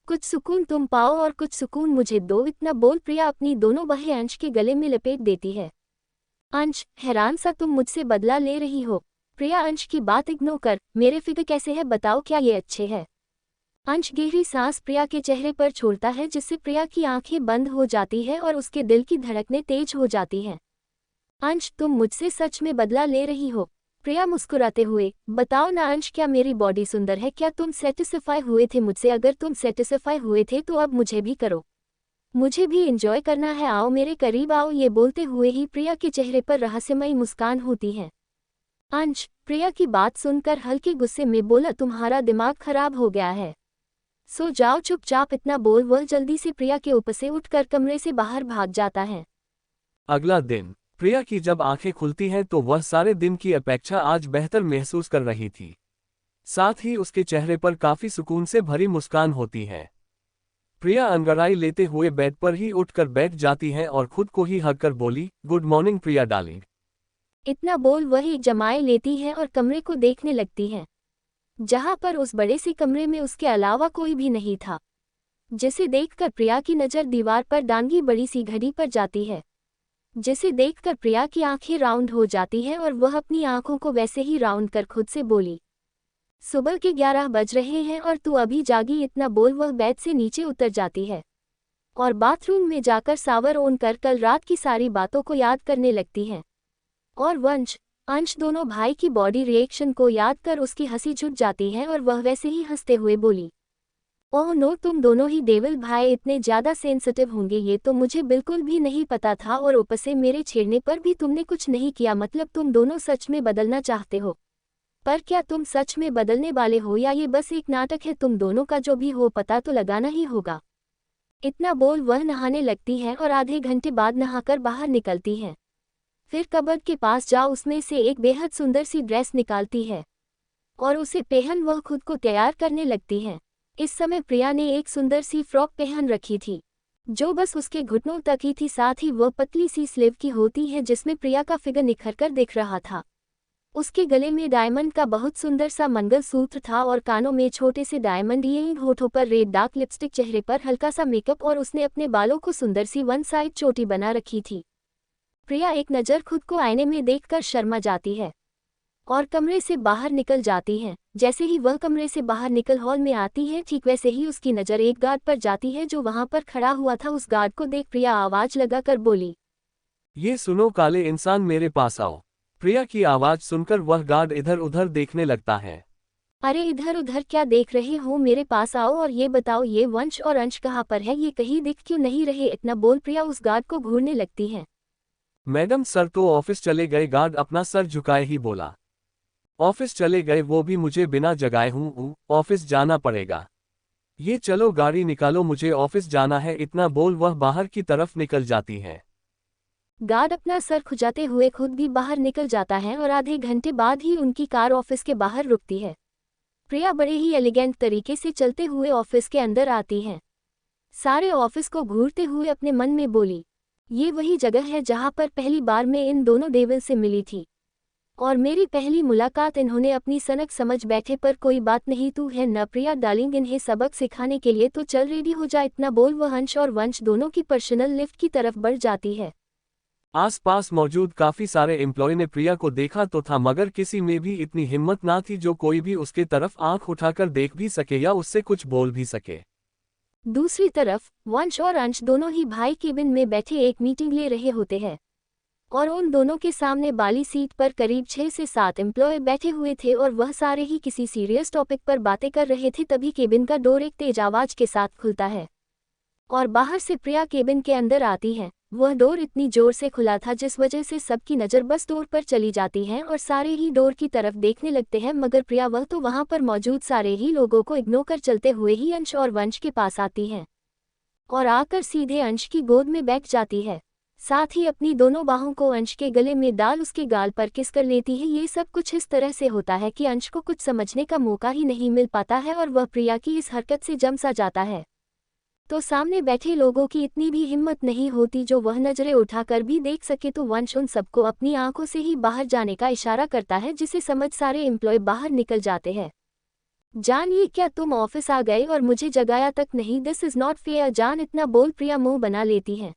कुछ सुकून तुम पाओ और कुछ सुकून मुझे दो। इतना बोल प्रिया अपनी दोनों बाहें अंश के गले में लपेट देती है। अंश हैरान सा, तुम मुझसे बदला ले रही हो? प्रिया अंश की बात इग्नोर कर, मेरे फिगर कैसे है बताओ, क्या ये अच्छे है? अंश गहरी सांस प्रिया के चेहरे पर छोड़ता है, जिससे प्रिया की आंखें बंद हो जाती है और उसके दिल की धड़कनें तेज हो जाती हैं। अंश तुम मुझसे सच में बदला ले रही हो? प्रिया मुस्कुराते हुए, बताओ ना अंश, क्या मेरी बॉडी सुंदर है? क्या तुम सेटिस्फाई हुए थे मुझसे? अगर तुम सेटिस्फाई हुए थे तो अब मुझे भी करो, मुझे भी एंजॉय करना है, आओ मेरे करीब आओ। ये बोलते हुए ही प्रिया के चेहरे पर रहस्यमयी मुस्कान होती है। अंश प्रिया की बात सुनकर हल्के गुस्से में बोला, तुम्हारा दिमाग खराब हो गया है, सो जाओ चुपचाप। इतना बोल वह जल्दी से प्रिया के ऊपर से उठकर कमरे से बाहर भाग जाता है।
अगला दिन प्रिया की जब आंखें खुलती हैं तो वह सारे दिन की अपेक्षा आज बेहतर महसूस कर रही थी। साथ ही उसके चेहरे पर काफी सुकून से भरी मुस्कान होती है। प्रिया अंगड़ाई लेते हुए बेड पर ही उठकर बैठ जाती है और खुद को ही हक कर बोली, गुड मॉर्निंग प्रिया डार्लिंग।
इतना बोल वह एक जमाए लेती है और कमरे को देखने लगती है, जहां पर उस बड़े से कमरे में उसके अलावा कोई भी नहीं था, जिसे देखकर प्रिया की नज़र दीवार पर डांगी बड़ी सी घड़ी पर जाती है, जिसे देखकर प्रिया की आंखें राउंड हो जाती है और वह अपनी आंखों को वैसे ही राउंड कर खुद से बोली, सुबह के 11 बज रहे हैं और तू अभी जागी? इतना बोल वह बेड से नीचे उतर जाती है और बाथरूम में जाकर शावर ऑन कर कल रात की सारी बातों को याद करने लगती है। और अंश दोनों भाई की बॉडी रिएक्शन को याद कर उसकी हंसी छूट जाती है और वह वैसे ही हंसते हुए बोली, ओह नो, तुम दोनों ही देवल भाई इतने ज़्यादा सेंसिटिव होंगे ये तो मुझे बिल्कुल भी नहीं पता था, और ऊपर से मेरे छेड़ने पर भी तुमने कुछ नहीं किया, मतलब तुम दोनों सच में बदलना चाहते हो। पर क्या तुम सच में बदलने वाले हो या ये बस एक नाटक है? तुम दोनों का जो भी हो पता तो लगाना ही होगा। इतना बोल वह नहाने लगती है और आधे घंटे बाद नहाकर बाहर निकलती है। फिर कबर्ड के पास जा उसमें से एक बेहद सुंदर सी ड्रेस निकालती है और उसे पहन वह खुद को तैयार करने लगती है। इस समय प्रिया ने एक सुंदर सी फ्रॉक पहन रखी थी जो बस उसके घुटनों तक ही थी, साथ ही वह पतली सी स्लीव की होती है जिसमें प्रिया का फिगर निखर कर दिख रहा था। उसके गले में डायमंड का बहुत सुंदर सा मंगलसूत्र था और कानों में छोटे से डायमंड इयररिंग, होठों पर रेड डार्क लिपस्टिक, चेहरे पर हल्का सा मेकअप और उसने अपने बालों को सुंदर सी वन साइड चोटी बना रखी थी। प्रिया एक नज़र खुद को आईने में देखकर शर्मा जाती है और कमरे से बाहर निकल जाती है। जैसे ही वह कमरे से बाहर निकल हॉल में आती है, ठीक वैसे ही उसकी नज़र एक गार्ड पर जाती है जो वहां पर खड़ा हुआ था। उस गार्ड को देख प्रिया आवाज लगाकर बोली,
ये सुनो काले इंसान, मेरे पास आओ। प्रिया की आवाज सुनकर वह गार्ड इधर उधर देखने लगता है।
अरे इधर उधर क्या देख रहे हो, मेरे पास आओ और ये बताओ ये वंश और अंश कहाँ पर है, ये कहीं दिख क्यों नहीं रहे। इतना बोल प्रिया उस गार्ड को घूरने लगती है।
मैडम सर तो ऑफिस चले गए, गार्ड अपना सर झुकाए ही बोला। ऑफिस चले गए, वो भी मुझे बिना जगाए हूँ, ऑफिस जाना पड़ेगा। ये चलो गाड़ी निकालो, मुझे ऑफिस जाना है। इतना बोल वह बाहर की तरफ निकल जाती है।
गार्ड अपना सर खुजाते हुए खुद भी बाहर निकल जाता है और आधे घंटे बाद ही उनकी कार ऑफिस के बाहर रुकती है। प्रिया बड़े ही एलिगेंट तरीके से चलते हुए ऑफिस के अंदर आती है। सारे ऑफिस को घूरते हुए अपने मन में बोली, ये वही जगह है जहां पर पहली बार मैं इन दोनों डेविल से मिली थी और मेरी पहली मुलाकात इन्होंने अपनी सनक समझ बैठे, पर कोई बात नहीं, तू है न प्रिया डार्लिंग, इन्हें सबक सिखाने के लिए तो चल रेडी हो जा। इतना बोल वह अंश और वंश दोनों की पर्सनल लिफ्ट की तरफ बढ़ जाती है।
आसपास मौजूद काफी सारे एम्प्लॉय ने प्रिया को देखा तो था, मगर किसी में भी इतनी हिम्मत ना थी जो कोई भी उसके तरफ आंख उठाकर देख भी सके या उससे कुछ बोल भी सके।
दूसरी तरफ वंश और अंश दोनों ही भाई केबिन में बैठे एक मीटिंग ले रहे होते हैं और उन दोनों के सामने बाली सीट पर करीब 6 से 7 एम्प्लॉय बैठे हुए थे और वह सारे ही किसी सीरियस टॉपिक पर बातें कर रहे थे। तभी केबिन का डोर एक तेज आवाज के साथ खुलता है और बाहर से प्रिया केबिन के अंदर आती है। वह डोर इतनी जोर से खुला था जिस वजह से सबकी नज़र बस डोर पर चली जाती है और सारे ही डोर की तरफ देखने लगते हैं, मगर प्रिया वह तो वहां पर मौजूद सारे ही लोगों को इग्नोर कर चलते हुए ही अंश और वंश के पास आती है और आकर सीधे अंश की गोद में बैठ जाती है। साथ ही अपनी दोनों बाहों को अंश के गले में डाल उसके गाल पर किस कर लेती है। ये सब कुछ इस तरह से होता है कि अंश को कुछ समझने का मौका ही नहीं मिल पाता है और वह प्रिया की इस हरकत से जम सा जाता है। तो सामने बैठे लोगों की इतनी भी हिम्मत नहीं होती जो वह नजरें उठाकर भी देख सके, तो वंश उन सबको अपनी आंखों से ही बाहर जाने का इशारा करता है, जिसे समझ सारे एम्प्लॉय बाहर निकल जाते हैं। जान, ये क्या तुम ऑफिस आ गए और मुझे जगाया तक नहीं, दिस इज नॉट फेयर। जान, इतना बोल प्रिया मुंह बना लेती है।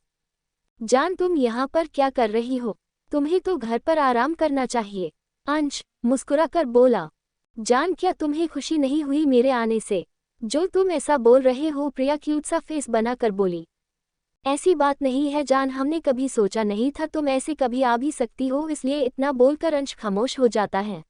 जान, तुम यहाँ पर क्या कर रही हो, तुम्हें तो घर पर आराम करना चाहिए। अंश मुस्कुराकर बोला, जान क्या तुम्हें खुशी नहीं हुई मेरे आने से, जो तुम ऐसा बोल रहे हो। प्रिया क्यूट सा फेस बनाकर बोली, ऐसी बात नहीं है जान, हमने कभी सोचा नहीं था तुम ऐसे कभी आ भी सकती हो, इसलिए इतना बोलकर अंश खामोश हो जाता है।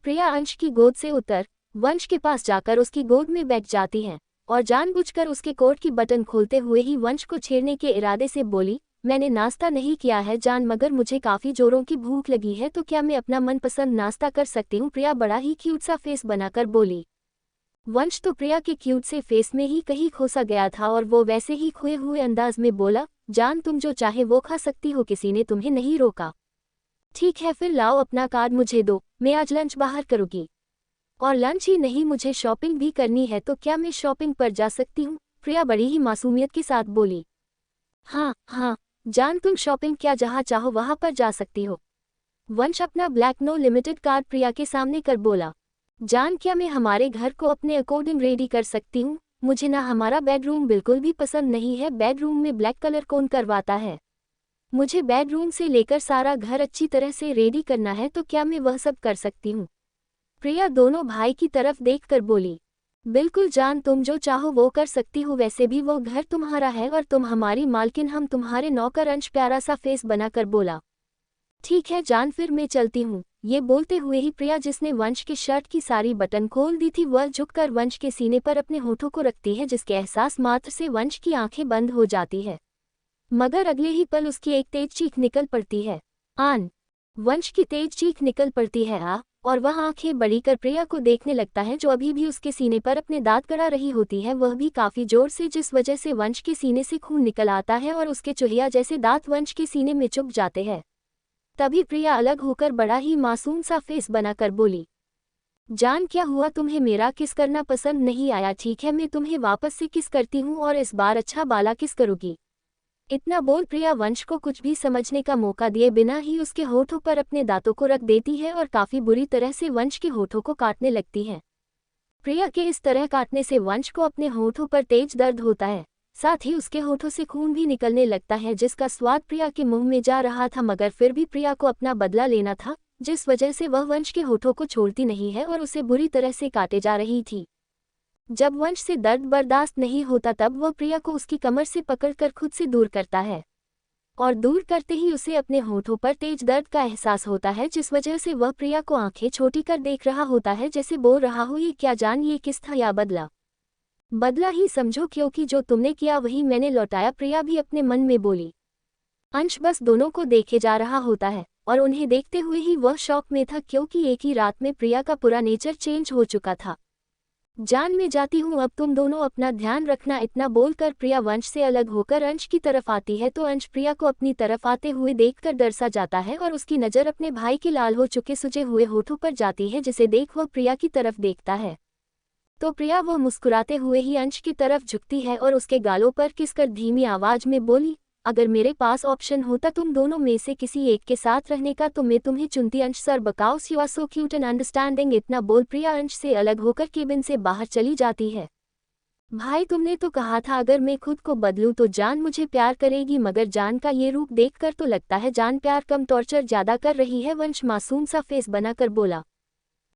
प्रिया अंश की गोद से उतर वंश के पास जाकर उसकी गोद में बैठ जाती है और जानबूझकर उसके कोट की बटन खोलते हुए ही वंश को छेड़ने के इरादे से बोली, मैंने नाश्ता नहीं किया है जान, मगर मुझे काफी जोरों की भूख लगी है, तो क्या मैं अपना मनपसंद नाश्ता कर सकती हूँ। प्रिया बड़ा ही क्यूट सा फेस बनाकर बोली। वंश तो प्रिया के क्यूट से फेस में ही कहीं खोसा गया था और वो वैसे ही खोए हुए अंदाज में बोला, जान तुम जो चाहे वो खा सकती हो, किसी ने तुम्हें नहीं रोका। ठीक है फिर लाओ अपना कार्ड मुझे दो, मैं आज लंच बाहर करूँगी। और लंच ही नहीं, मुझे शॉपिंग भी करनी है, तो क्या मैं शॉपिंग पर जा सकती हूँ। प्रिया बड़ी ही मासूमियत के साथ बोली, हाँ हाँ जान, तुम शॉपिंग क्या जहाँ चाहो वहाँ पर जा सकती हो। वंश अपना ब्लैक नो लिमिटेड कार्ड प्रिया के सामने कर बोला, जान क्या मैं हमारे घर को अपने अकॉर्डिंग रेडी कर सकती हूँ। मुझे ना हमारा बेडरूम बिल्कुल भी पसंद नहीं है, बेडरूम में ब्लैक कलर कौन करवाता है। मुझे बेडरूम से लेकर सारा घर अच्छी तरह से रेडी करना है, तो क्या मैं वह सब कर सकती हूँ। प्रिया दोनों भाई की तरफ देखकर बोली, बिल्कुल जान, तुम जो चाहो वो कर सकती हो, वैसे भी वो घर तुम्हारा है और तुम हमारी मालकिन, हम तुम्हारे नौकर। अंश प्यारा सा फेस बनाकर बोला, ठीक है जान फिर मैं चलती हूँ। ये बोलते हुए ही प्रिया, जिसने वंश की शर्ट की सारी बटन खोल दी थी, वह झुककर वंश के सीने पर अपने होठों को रखती है, जिसके एहसास मात्र से वंश की आंखें बंद हो जाती है, मगर अगले ही पल उसकी एक तेज चीख निकल पड़ती है। आन वंश की तेज चीख निकल पड़ती है। और वह आंखें बड़ी कर प्रिया को देखने लगता है, जो अभी भी उसके सीने पर अपने दांत गड़ा रही होती है, वह भी काफी जोर से, जिस वजह से वंश के सीने से खून निकल आता है और उसके चुहिया जैसे दांत वंश के सीने में चुभ जाते हैं। तभी प्रिया अलग होकर बड़ा ही मासूम सा फेस बनाकर बोली, जान क्या हुआ, तुम्हें मेरा किस करना पसंद नहीं आया? ठीक है, मैं तुम्हें वापस से किस करती हूँ, और इस बार अच्छा बाला किस करोगी। इतना बोल प्रिया वंश को कुछ भी समझने का मौका दिए बिना ही उसके होठों पर अपने दांतों को रख देती है और काफी बुरी तरह से वंश के होठों को काटने लगती है। प्रिया के इस तरह काटने से वंश को अपने होठों पर तेज दर्द होता है, साथ ही उसके होठों से खून भी निकलने लगता है, जिसका स्वाद प्रिया के मुंह में जा रहा था, मगर फिर भी प्रिया को अपना बदला लेना था, जिस वजह से वह वंश के होठों को छोड़ती नहीं है और उसे बुरी तरह से काटे जा रही थी। जब वंश से दर्द बर्दाश्त नहीं होता तब वह प्रिया को उसकी कमर से पकड़कर खुद से दूर करता है, और दूर करते ही उसे अपने होठों पर तेज दर्द का एहसास होता है, जिस वजह से वह प्रिया को आंखें छोटी कर देख रहा होता है, जैसे बोल रहा हो, ये क्या जान, ये किस था या बदला? बदला ही समझो, क्योंकि जो तुमने किया वही मैंने लौटाया, प्रिया भी अपने मन में बोली। अंश बस दोनों को देखे जा रहा होता है और उन्हें देखते हुए ही वह शॉक में था, क्योंकि एक ही रात में प्रिया का पूरा नेचर चेंज हो चुका था। जान मैं जाती हूँ, अब तुम दोनों अपना ध्यान रखना। इतना बोलकर प्रिया वंश से अलग होकर अंश की तरफ आती है, तो अंश प्रिया को अपनी तरफ आते हुए देखकर डर सा जाता है और उसकी नज़र अपने भाई के लाल हो चुके सूजे हुए होठों पर जाती है, जिसे देख वह प्रिया की तरफ देखता है। तो प्रिया वह मुस्कुराते हुए ही अंश की तरफ झुकती है और उसके गालों पर किसकर धीमी आवाज में बोली, अगर मेरे पास ऑप्शन होता तुम दोनों में से किसी एक के साथ रहने का, तो मैं तुम्हें चुनती। Ansh sir because you are so cute and understanding. इतना बोल प्रिया अंश से अलग होकर केबिन से बाहर चली जाती है। भाई तुमने तो कहा था अगर मैं खुद को बदलूं तो जान मुझे प्यार करेगी, मगर जान का ये रूप देखकर तो लगता है जान प्यार कम टॉर्चर ज्यादा कर रही है। वंश मासूम सा फेस बनाकर बोला,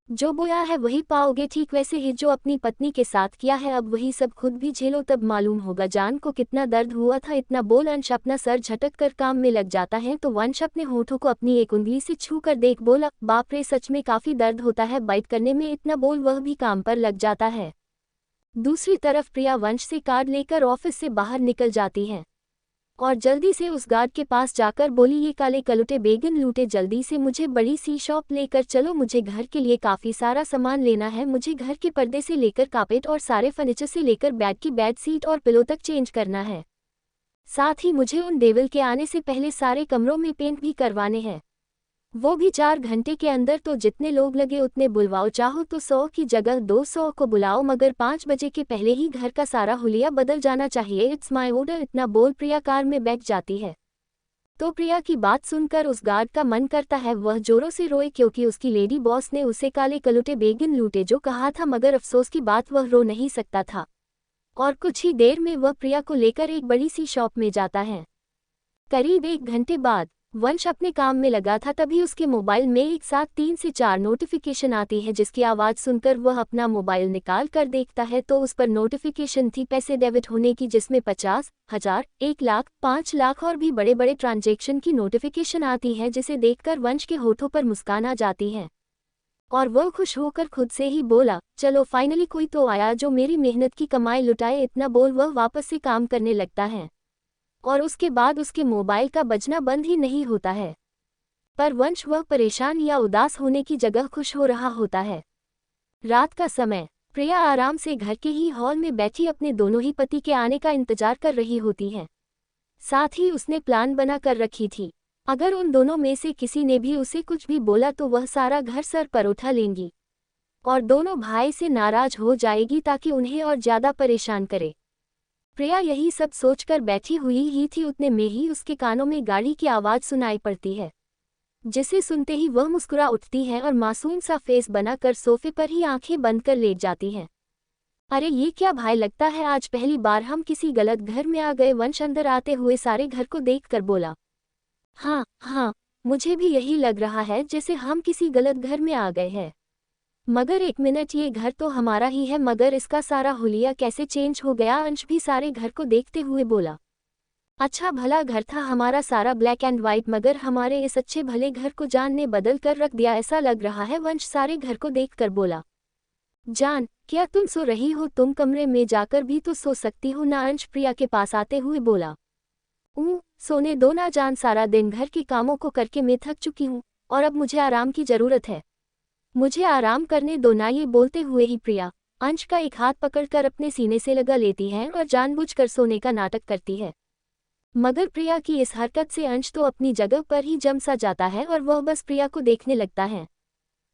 जो बोया है वही पाओगे, ठीक वैसे ही जो अपनी पत्नी के साथ किया है अब वही सब खुद भी झेलो, तब मालूम होगा जान को कितना दर्द हुआ था। इतना बोल अंश अपना सर झटक कर काम में लग जाता है, तो वंश अपने होठों को अपनी एक उंगली से छू कर देख बोला, बाप रे सच में काफी दर्द होता है बाइट करने में। इतना बोल वह भी काम पर लग जाता है। दूसरी तरफ प्रिया वंश से कार्ड लेकर ऑफिस से बाहर निकल जाती है और जल्दी से उस गार्ड के पास जाकर बोली, ये काले कलुटे बेगन लूटे, जल्दी से मुझे बड़ी सी शॉप लेकर चलो, मुझे घर के लिए काफ़ी सारा सामान लेना है। मुझे घर के पर्दे से लेकर कार्पेट और सारे फर्नीचर से लेकर बेड की बेड सीट और पिलो तक चेंज करना है। साथ ही मुझे उन डेविल के आने से पहले सारे कमरों में पेंट भी करवाने हैं, वो भी 4 घंटे के अंदर। तो जितने लोग लगे उतने बुलवाओ, चाहो तो 100 की जगह 200 को बुलाओ, मगर 5 बजे के पहले ही घर का सारा हुलिया बदल जाना चाहिए। It's my order. इतना बोल प्रिया कार में बैठ जाती है। तो प्रिया की बात सुनकर उस गार्ड का मन करता है वह जोरों से रोए, क्योंकि उसकी लेडी बॉस ने उसे काले कलुटे बेगन लूटे जो कहा था, मगर अफसोस की बात वह रो नहीं सकता था। और कुछ ही देर में वह प्रिया को लेकर एक बड़ी सी शॉप में जाता है। करीब 1 घंटे बाद वंश अपने काम में लगा था, तभी उसके मोबाइल में एक साथ 3 से 4 नोटिफिकेशन आती है, जिसकी आवाज़ सुनकर वह अपना मोबाइल निकाल कर देखता है तो उस पर नोटिफिकेशन थी पैसे डेबिट होने की, जिसमें 50,000, 1 लाख, 5 लाख और भी बड़े बड़े ट्रांजैक्शन की नोटिफिकेशन आती है, जिसे देखकर वंश के होठों पर मुस्कान आ जाती है और वह खुश होकर खुद से ही बोला, चलो फाइनली कोई तो आया जो मेरी मेहनत की कमाई लुटाए। इतना बोल वह वापस से काम करने लगता है और उसके बाद उसके मोबाइल का बजना बंद ही नहीं होता है। पर वंश वह परेशान या उदास होने की जगह खुश हो रहा होता है। रात का समय प्रिया आराम से घर के ही हॉल में बैठी अपने दोनों ही पति के आने का इंतजार कर रही होती है। साथ ही उसने प्लान बना कर रखी थी, अगर उन दोनों में से किसी ने भी उसे कुछ भी बोला तो वह सारा घर सर पर उठा लेंगी और दोनों भाई से नाराज हो जाएगी, ताकि उन्हें और ज्यादा परेशान करे। प्रिया यही सब सोचकर बैठी हुई ही थी, उतने में ही उसके कानों में गाड़ी की आवाज़ सुनाई पड़ती है, जिसे सुनते ही वह मुस्कुरा उठती है और मासूम सा फेस बनाकर सोफे पर ही आंखें बंद कर लेट जाती है। अरे ये क्या भाई, लगता है आज पहली बार हम किसी गलत घर में आ गए। वंश अंदर आते हुए सारे घर को देखकर बोला, हाँ, मुझे भी यही लग रहा है जैसे हम किसी गलत घर में आ गए हैं। मगर 1 मिनट, ये घर तो हमारा ही है, मगर इसका सारा हुलिया कैसे चेंज हो गया? अंश भी सारे घर को देखते हुए बोला, अच्छा भला घर था हमारा सारा ब्लैक एंड वाइट, मगर हमारे इस अच्छे भले घर को जान ने बदल कर रख दिया ऐसा लग रहा है। वंश सारे घर को देखकर बोला, जान क्या तुम सो रही हो? तुम कमरे में जाकर भी तो सो सकती हो ना। अंश प्रिया के पास आते हुए बोला, सोने दो ना जान, सारा दिन घर के कामों को करके मैं थक चुकी हूँ और अब मुझे आराम की जरूरत है। मुझे आराम करने दो ना। ये बोलते हुए ही प्रिया अंश का एक हाथ पकड़कर अपने सीने से लगा लेती है और जानबूझकर सोने का नाटक करती है। मगर प्रिया की इस हरकत से अंश तो अपनी जगह पर ही जम सा जाता है और वह बस प्रिया को देखने लगता है,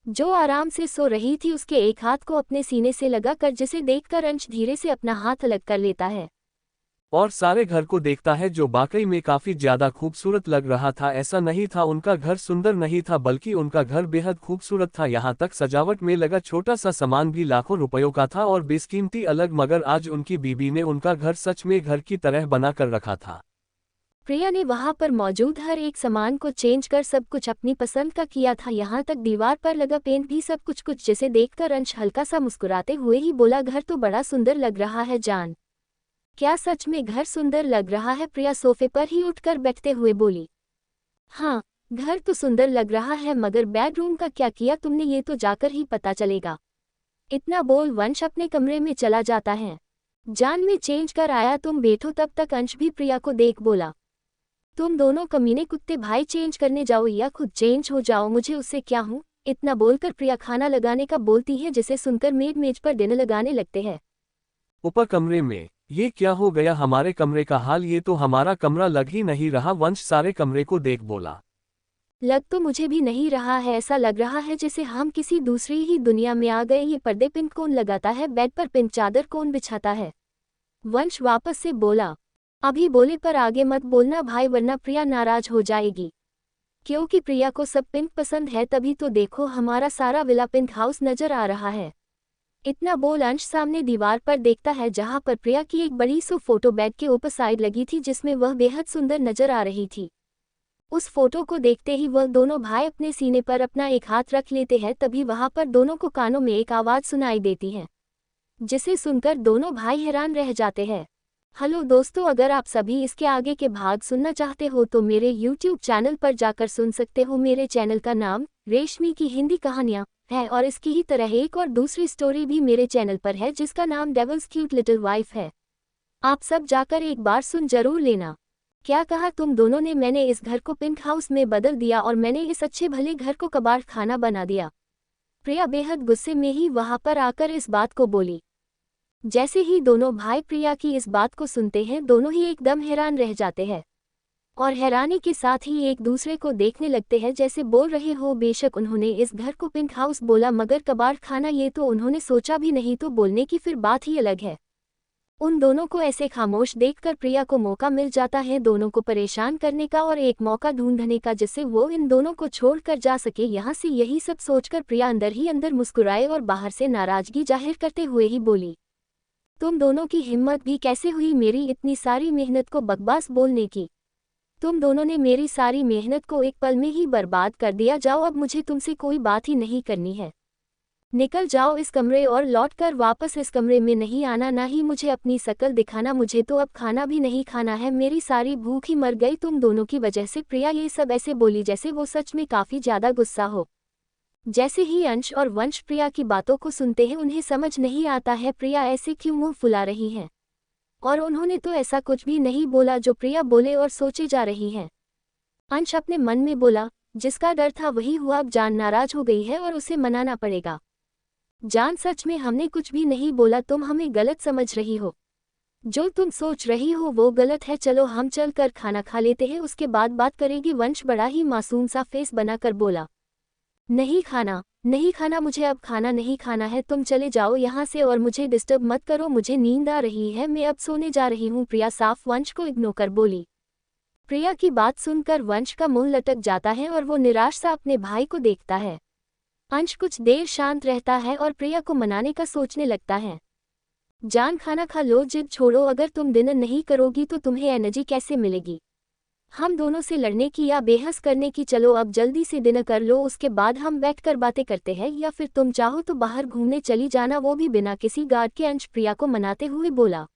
जो आराम से सो रही थी। उसके एक हाथ को अपने सीने से लगाकर जिसे देखकर अंश धीरे से अपना हाथ अलग कर लेता है
और सारे घर को देखता है, जो वाकई में काफी ज्यादा खूबसूरत लग रहा था। ऐसा नहीं था उनका घर सुंदर नहीं था, बल्कि उनका घर बेहद खूबसूरत था। यहाँ तक सजावट में लगा छोटा सा सामान भी लाखों रुपयों का था और बेशकीमती अलग। मगर आज उनकी बीबी ने उनका घर सच में घर की तरह बना कर रखा था।
प्रिया ने वहां पर मौजूद हर एक सामान को चेंज कर सब कुछ अपनी पसंद का किया था, यहाँ तक दीवार पर लगा पेंट भी सब कुछ जिसे देखकर अंश हल्का सा मुस्कुराते हुए ही बोला, घर तो बड़ा सुंदर लग रहा है जान। क्या सच में घर सुंदर लग रहा है? प्रिया सोफे पर ही उठकर बैठते हुए बोली। हाँ, घर तो सुंदर लग रहा है, मगर बेडरूम का क्या किया तुमने ये तो जाकर ही पता चलेगा। इतना बोल वंश अपने कमरे में चला जाता है। जान में चेंज कर आया, तुम बैठो। तब तक अंश भी प्रिया को देख बोला, तुम दोनों कमीने कुत्ते भाई चेंज करने जाओ या खुद चेंज हो जाओ, मुझे उससे क्या हूँ। इतना बोलकर प्रिया खाना लगाने का बोलती है, जिसे सुनकर मेड मेज पर डिनर लगाने लगते हैं।
ऊपर कमरे में ये क्या हो गया हमारे कमरे का हाल? ये तो हमारा कमरा लग ही नहीं रहा। वंश सारे कमरे को देख बोला,
लग तो मुझे भी नहीं रहा है, ऐसा लग रहा है जैसे हम किसी दूसरी ही दुनिया में आ गए। ये पर्दे पिन कौन लगाता है? बेड पर पिन चादर कौन बिछाता है? वंश वापस से बोला। अभी बोले पर आगे मत बोलना भाई, वरना प्रिया नाराज हो जाएगी। क्योंकि प्रिया को सब पिंक पसंद है, तभी तो देखो हमारा सारा विला पिंक हाउस नजर आ रहा है। इतना बोल अंश सामने दीवार पर देखता है, जहां पर प्रिया की एक बड़ी सी फोटो बेड के ऊपर साइड लगी थी, जिसमें वह बेहद सुंदर नजर आ रही थी। उस फोटो को देखते ही वह दोनों भाई अपने सीने पर अपना एक हाथ रख लेते हैं। तभी वहां पर दोनों को कानों में एक आवाज सुनाई देती है, जिसे सुनकर दोनों भाई हैरान रह जाते हैं। हेलो दोस्तों, अगर आप सभी इसके आगे के भाग सुनना चाहते हो तो मेरे YouTube चैनल पर जाकर सुन सकते हो। मेरे चैनल का नाम रेशमी की हिंदी कहानियाँ है और इसकी ही तरह एक और दूसरी स्टोरी भी मेरे चैनल पर है, जिसका नाम डेविल्स क्यूट लिटिल वाइफ है। आप सब जाकर एक बार सुन जरूर लेना। क्या कहा तुम दोनों ने? मैंने इस घर को पिंक हाउस में बदल दिया और मैंने इस अच्छे भले घर को कबाड़ खाना बना दिया। प्रिया बेहद गुस्से में ही वहां पर आकर इस बात को बोली। जैसे ही दोनों भाई प्रिया की इस बात को सुनते हैं, दोनों ही एकदम हैरान रह जाते हैं और हैरानी के साथ ही एक दूसरे को देखने लगते हैं, जैसे बोल रहे हो बेशक उन्होंने इस घर को पिंक हाउस बोला, मगर कबाड़ खाना ये तो उन्होंने सोचा भी नहीं, तो बोलने की फिर बात ही अलग है। उन दोनों को ऐसे खामोश देखकर प्रिया को मौका मिल जाता है दोनों को परेशान करने का और एक मौका ढूंढने का, जिससे वो इन दोनों को छोड़कर जा सके यहाँ से। यही सब सोचकर प्रिया अंदर ही अंदर मुस्कुराए और बाहर से नाराजगी जाहिर करते हुए ही बोली, तुम दोनों की हिम्मत भी कैसे हुई मेरी इतनी सारी मेहनत को बकवास बोलने की? तुम दोनों ने मेरी सारी मेहनत को एक पल में ही बर्बाद कर दिया। जाओ, अब मुझे तुमसे कोई बात ही नहीं करनी है। निकल जाओ इस कमरे और लौटकर वापस इस कमरे में नहीं आना, ना ही मुझे अपनी शकल दिखाना। मुझे तो अब खाना भी नहीं खाना है, मेरी सारी भूख ही मर गई तुम दोनों की वजह से। प्रिया ये सब ऐसे बोली जैसे वो सच में काफी ज्यादा गुस्सा हो। जैसे ही अंश और वंश प्रिया की बातों को सुनते हैं, उन्हें समझ नहीं आता है प्रिया ऐसे क्यों मुंह फुला रही है, और उन्होंने तो ऐसा कुछ भी नहीं बोला जो प्रिया बोले और सोचे जा रही हैं। अंश अपने मन में बोला, जिसका डर था वही हुआ, अब जान नाराज हो गई है और उसे मनाना पड़ेगा। जान सच में हमने कुछ भी नहीं बोला, तुम हमें गलत समझ रही हो। जो तुम सोच रही हो वो गलत है। चलो हम चल कर खाना खा लेते हैं, उसके बाद बात करेगी। वंश बड़ा ही मासूम सा फेस बनाकर बोला, नहीं खाना, नहीं खाना, मुझे अब खाना नहीं खाना है। तुम चले जाओ यहाँ से और मुझे डिस्टर्ब मत करो, मुझे नींद आ रही है, मैं अब सोने जा रही हूँ। प्रिया साफ वंश को इग्नोर कर बोली। प्रिया की बात सुनकर वंश का मुंह लटक जाता है और वो निराश सा अपने भाई को देखता है। अंश कुछ देर शांत रहता है और प्रिया को मनाने का सोचने लगता है। जान खाना खा लो, जिद छोड़ो, अगर तुम डिनर नहीं करोगी तो तुम्हें एनर्जी कैसे मिलेगी हम दोनों से लड़ने की या बेहस करने की? चलो अब जल्दी से डिनर कर लो, उसके बाद हम बैठकर बातें करते हैं, या फिर तुम चाहो तो बाहर घूमने चली जाना, वो भी बिना किसी गार्ड के। अंश प्रिया को मनाते हुए बोला,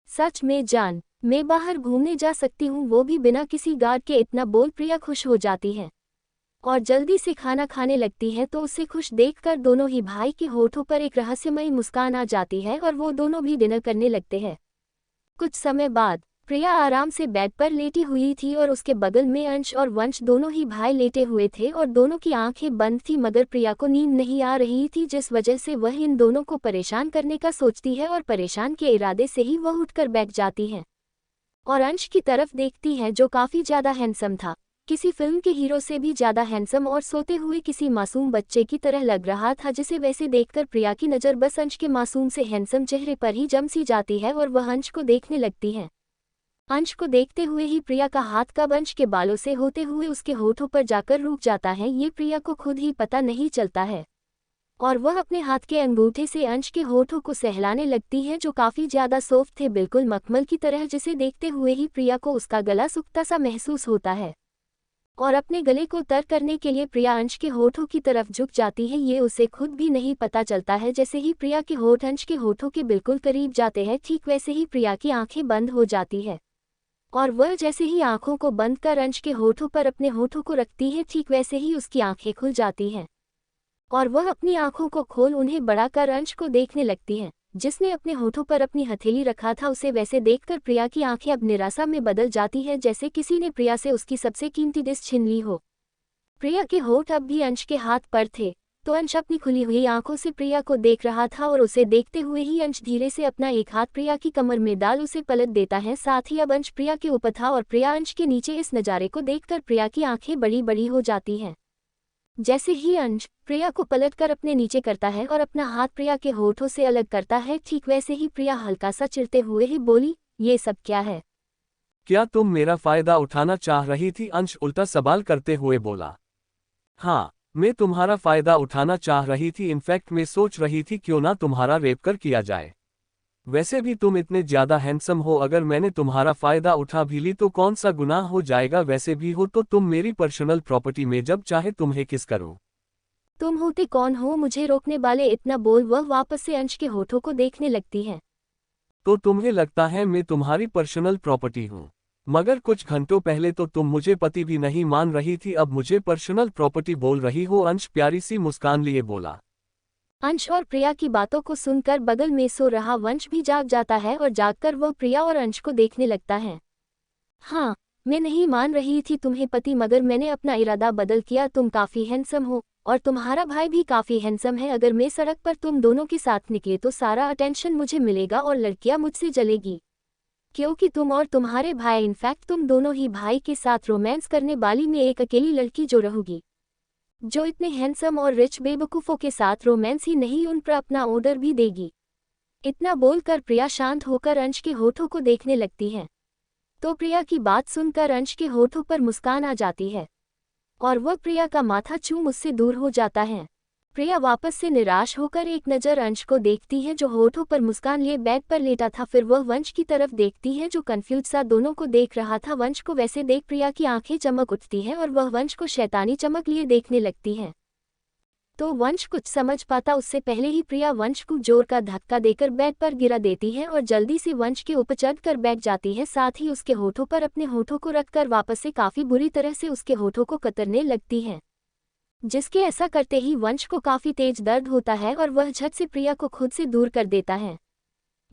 सच में जान, मैं बाहर घूमने जा सकती हूँ, वो भी बिना किसी गार्ड के। इतना बोल प्रिया खुश हो जाती है और जल्दी से खाना खाने लगती है, तो उसे खुश देखकर दोनों ही भाई के होठों पर एक रहस्यमयी मुस्कान आ जाती है और वो दोनों भी डिनर करने लगते हैं। कुछ समय बाद प्रिया आराम से बेड पर लेटी हुई थी और उसके बगल में अंश और वंश दोनों ही भाई लेटे हुए थे और दोनों की आंखें बंद थी, मगर प्रिया को नींद नहीं आ रही थी, जिस वजह से वह इन दोनों को परेशान करने का सोचती है और परेशान के इरादे से ही वह उठकर बैठ जाती है और अंश की तरफ देखती है जो काफी ज्यादा हैंडसम था, किसी फिल्म के हीरो से भी ज्यादा हैंडसम और सोते हुए किसी मासूम बच्चे की तरह लग रहा था, जिसे वैसे देखकर प्रिया की नज़र बस अंश के मासूम से हैंडसम चेहरे पर ही जम सी जाती है और वह अंश को देखने लगती है। अंश को देखते हुए ही प्रिया का हाथ कब अंश के बालों से होते हुए उसके होठों पर जाकर रुक जाता है, ये प्रिया को खुद ही पता नहीं चलता है और वह अपने हाथ के अंगूठे से अंश के होठों को सहलाने लगती है जो काफी ज्यादा सॉफ्ट थे, बिल्कुल मखमल की तरह, जिसे देखते हुए ही प्रिया को उसका गला सूखता सा महसूस होता है और अपने गले को तर करने के लिए प्रिया अंश के होठों की तरफ झुक जाती है। ये उसे खुद भी नहीं पता चलता है। जैसे ही प्रिया के होठ अंश के होठों के बिल्कुल करीब जाते हैं, ठीक वैसे ही प्रिया की आंखें बंद हो जाती है और वह जैसे ही आंखों को बंद कर अंश के होठों पर अपने होठों को रखती है, ठीक वैसे ही उसकी आंखें खुल जाती हैं और वह अपनी आंखों को खोल उन्हें बढ़ाकर अंश को देखने लगती है, जिसने अपने होठों पर अपनी हथेली रखा था। उसे वैसे देखकर प्रिया की आंखें अब निराशा में बदल जाती है, जैसे किसी ने प्रिया से उसकी सबसे कीमती डिश छीन ली हो। प्रिया के होठ अब भी अंश के हाथ पर थे, तो अंश अपनी खुली हुई आंखों से प्रिया को देख रहा था और उसे देखते हुए ही अंश धीरे से अपना एक हाथ प्रिया की कमर में डाल उसे पलट देता है। साथ ही अब अंश प्रिया के ऊपर था और प्रिया अंश के नीचे। इस नज़ारे को देखकर प्रिया की आंखें बड़ी बड़ी हो जाती हैं। जैसे ही अंश प्रिया को पलटकर अपने नीचे करता है और अपना हाथ प्रिया के होठों से अलग करता है, ठीक वैसे ही प्रिया हल्का सा चिढ़ते हुए ही बोली, ये सब क्या है?
क्या तुम मेरा फायदा उठाना चाह रही थी? अंश उल्टा सवाल करते हुए बोला। हाँ, मैं तुम्हारा फायदा उठाना चाह रही थी। इनफैक्ट मैं सोच रही थी क्यों ना तुम्हारा रेप कर किया जाए। वैसे भी तुम इतने ज्यादा हैंडसम हो, अगर मैंने तुम्हारा फायदा उठा भी ली तो कौन सा गुनाह हो जाएगा। वैसे भी हो तो तुम मेरी पर्सनल प्रॉपर्टी में जब चाहे तुम्हें किस करो।
तुम होते कौन हो मुझे रोकने वाले? इतना बोल वह वापस से अंश के होठों को देखने लगती है।
तो तुम्हें लगता है मैं तुम्हारी पर्सनल प्रॉपर्टी हूँ? मगर कुछ घंटों पहले तो तुम मुझे पति भी नहीं मान रही थी, अब मुझे पर्सनल प्रॉपर्टी बोल रही हो। अंश प्यारी सी मुस्कान लिए बोला।
अंश और प्रिया की बातों को सुनकर बगल में सो रहा वंश भी जाग जाता है और जागकर वह प्रिया और अंश को देखने लगता है। हाँ, मैं नहीं मान रही थी तुम्हें पति, मगर मैंने अपना इरादा बदल किया। तुम काफी हैंडसम हो और तुम्हारा भाई भी काफी हैंडसम है। अगर मैं सड़क पर तुम दोनों के साथ निकले तो सारा अटेंशन मुझे मिलेगा और लड़कियां मुझसे जलेगी, क्योंकि तुम और तुम्हारे भाई, इनफैक्ट तुम दोनों ही भाई के साथ रोमांस करने वाली मैं एक अकेली लड़की जो रहोगी, जो इतने हैंडसम और रिच बेवकूफ़ों के साथ रोमांस ही नहीं उन पर अपना ऑर्डर भी देगी। इतना बोलकर प्रिया शांत होकर अंश के होठों को देखने लगती है, तो प्रिया की बात सुनकर अंश के होठों पर मुस्कान आ जाती है और वह प्रिया का माथा चूम उससे दूर हो जाता है। प्रिया वापस से निराश होकर एक नज़र अंश को देखती है जो होठों पर मुस्कान लिए बेड पर लेटा था। फिर वह वंश की तरफ देखती है जो कंफ्यूज सा दोनों को देख रहा था। वंश को वैसे देख प्रिया की आंखें चमक उठती हैं और वह वंश को शैतानी चमक लिए देखने लगती है। तो वंश कुछ समझ पाता उससे पहले ही प्रिया वंश को जोर का धक्का देकर बेड पर गिरा देती है और जल्दी से वंश के ऊपर चढ़कर बैठ जाती है। साथ ही उसके होठों पर अपने होठों को रखकर वापस से काफी बुरी तरह से उसके होठों को कतरने लगती है, जिसके ऐसा करते ही वंश को काफी तेज दर्द होता है और वह झट से प्रिया को खुद से दूर कर देता है।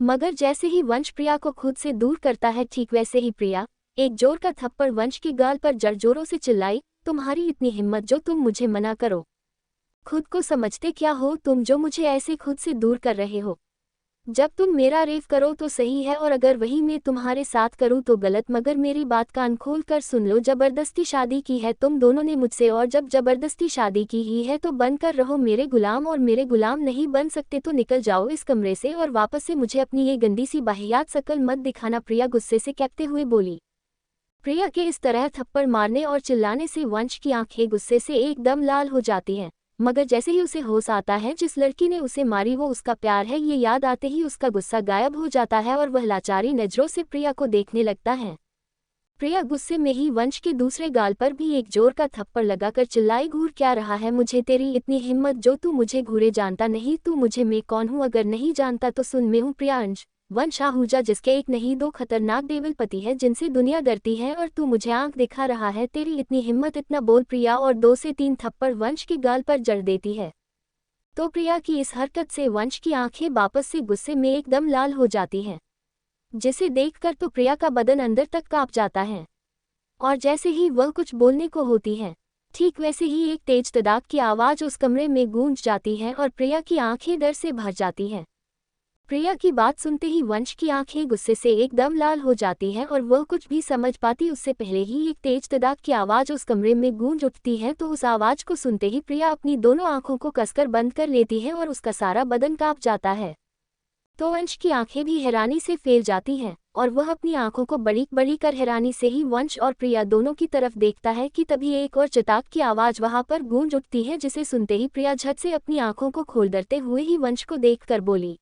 मगर जैसे ही वंश प्रिया को खुद से दूर करता है, ठीक वैसे ही प्रिया एक जोर का थप्पड़ वंश की गाल पर जड़ जोरों से चिल्लाई, तुम्हारी इतनी हिम्मत जो तुम मुझे मना करो? खुद को समझते क्या हो तुम, जो मुझे ऐसे खुद से दूर कर रहे हो? जब तुम मेरा रेप करो तो सही है और अगर वही मैं तुम्हारे साथ करूं तो गलत, मगर मेरी बात कान खोल कर सुन लो। जबरदस्ती शादी की है तुम दोनों ने मुझसे, और जब जबरदस्ती शादी की ही है तो बनकर रहो मेरे गुलाम, और मेरे गुलाम नहीं बन सकते तो निकल जाओ इस कमरे से और वापस से मुझे अपनी ये गंदी सी वाहियात शकल मत दिखाना। प्रिया गुस्से से कहते हुए बोली। प्रिया के इस तरह थप्पड़ मारने और चिल्लाने से वंश की आंखें गुस्से से एकदम लाल हो जाती हैं, मगर जैसे ही उसे होश आता है जिस लड़की ने उसे मारी वो उसका प्यार है, ये याद आते ही उसका गुस्सा गायब हो जाता है और वह लाचारी नजरों से प्रिया को देखने लगता है। प्रिया गुस्से में ही वंश के दूसरे गाल पर भी एक जोर का थप्पड़ लगाकर चिल्लाई, घूर क्या रहा है मुझे? तेरी इतनी हिम्मत जो तू मुझे घूरे? जानता नहीं तू मुझे मैं कौन हूँ? अगर नहीं जानता तो सुन, मैं हूँ प्रियांश वंश आहूजा, जिसके एक नहीं दो खतरनाक देवल पति है जिनसे दुनिया डरती है, और तू मुझे आंख दिखा रहा है? तेरी इतनी हिम्मत? इतना बोल प्रिया और 2 से 3 थप्पड़ वंश की गाल पर जड़ देती है। तो प्रिया की इस हरकत से वंश की आंखें वापस से गुस्से में एकदम लाल हो जाती हैं। जिसे देखकर तो प्रिया का बदन अंदर तक कांप जाता है। और जैसे ही वह कुछ बोलने को होती है, ठीक वैसे ही एक तेज तड़ाक की आवाज़ उस कमरे में गूंज जाती है और प्रिया की आंखें डर से भर जाती हैं। प्रिया की बात सुनते ही वंश की आंखें गुस्से से एकदम लाल हो जाती हैं और वह कुछ भी समझ पाती उससे पहले ही एक तेज तड़ाक की आवाज़ उस कमरे में गूंज उठती है। तो उस आवाज़ को सुनते ही प्रिया अपनी दोनों आंखों को कसकर बंद कर लेती है और उसका सारा बदन कांप जाता है। तो वंश की आंखें भी हैरानी से फैल जाती हैं और वह अपनी आंखों को बड़ी बड़ी कर हैरानी से ही वंश और प्रिया दोनों की तरफ देखता है कि तभी एक और चटाक की आवाज़ वहां पर गूंज उठती है, जिसे सुनते ही प्रिया झट से अपनी आंखों को खोल डरते हुए ही वंश को देखकर बोली,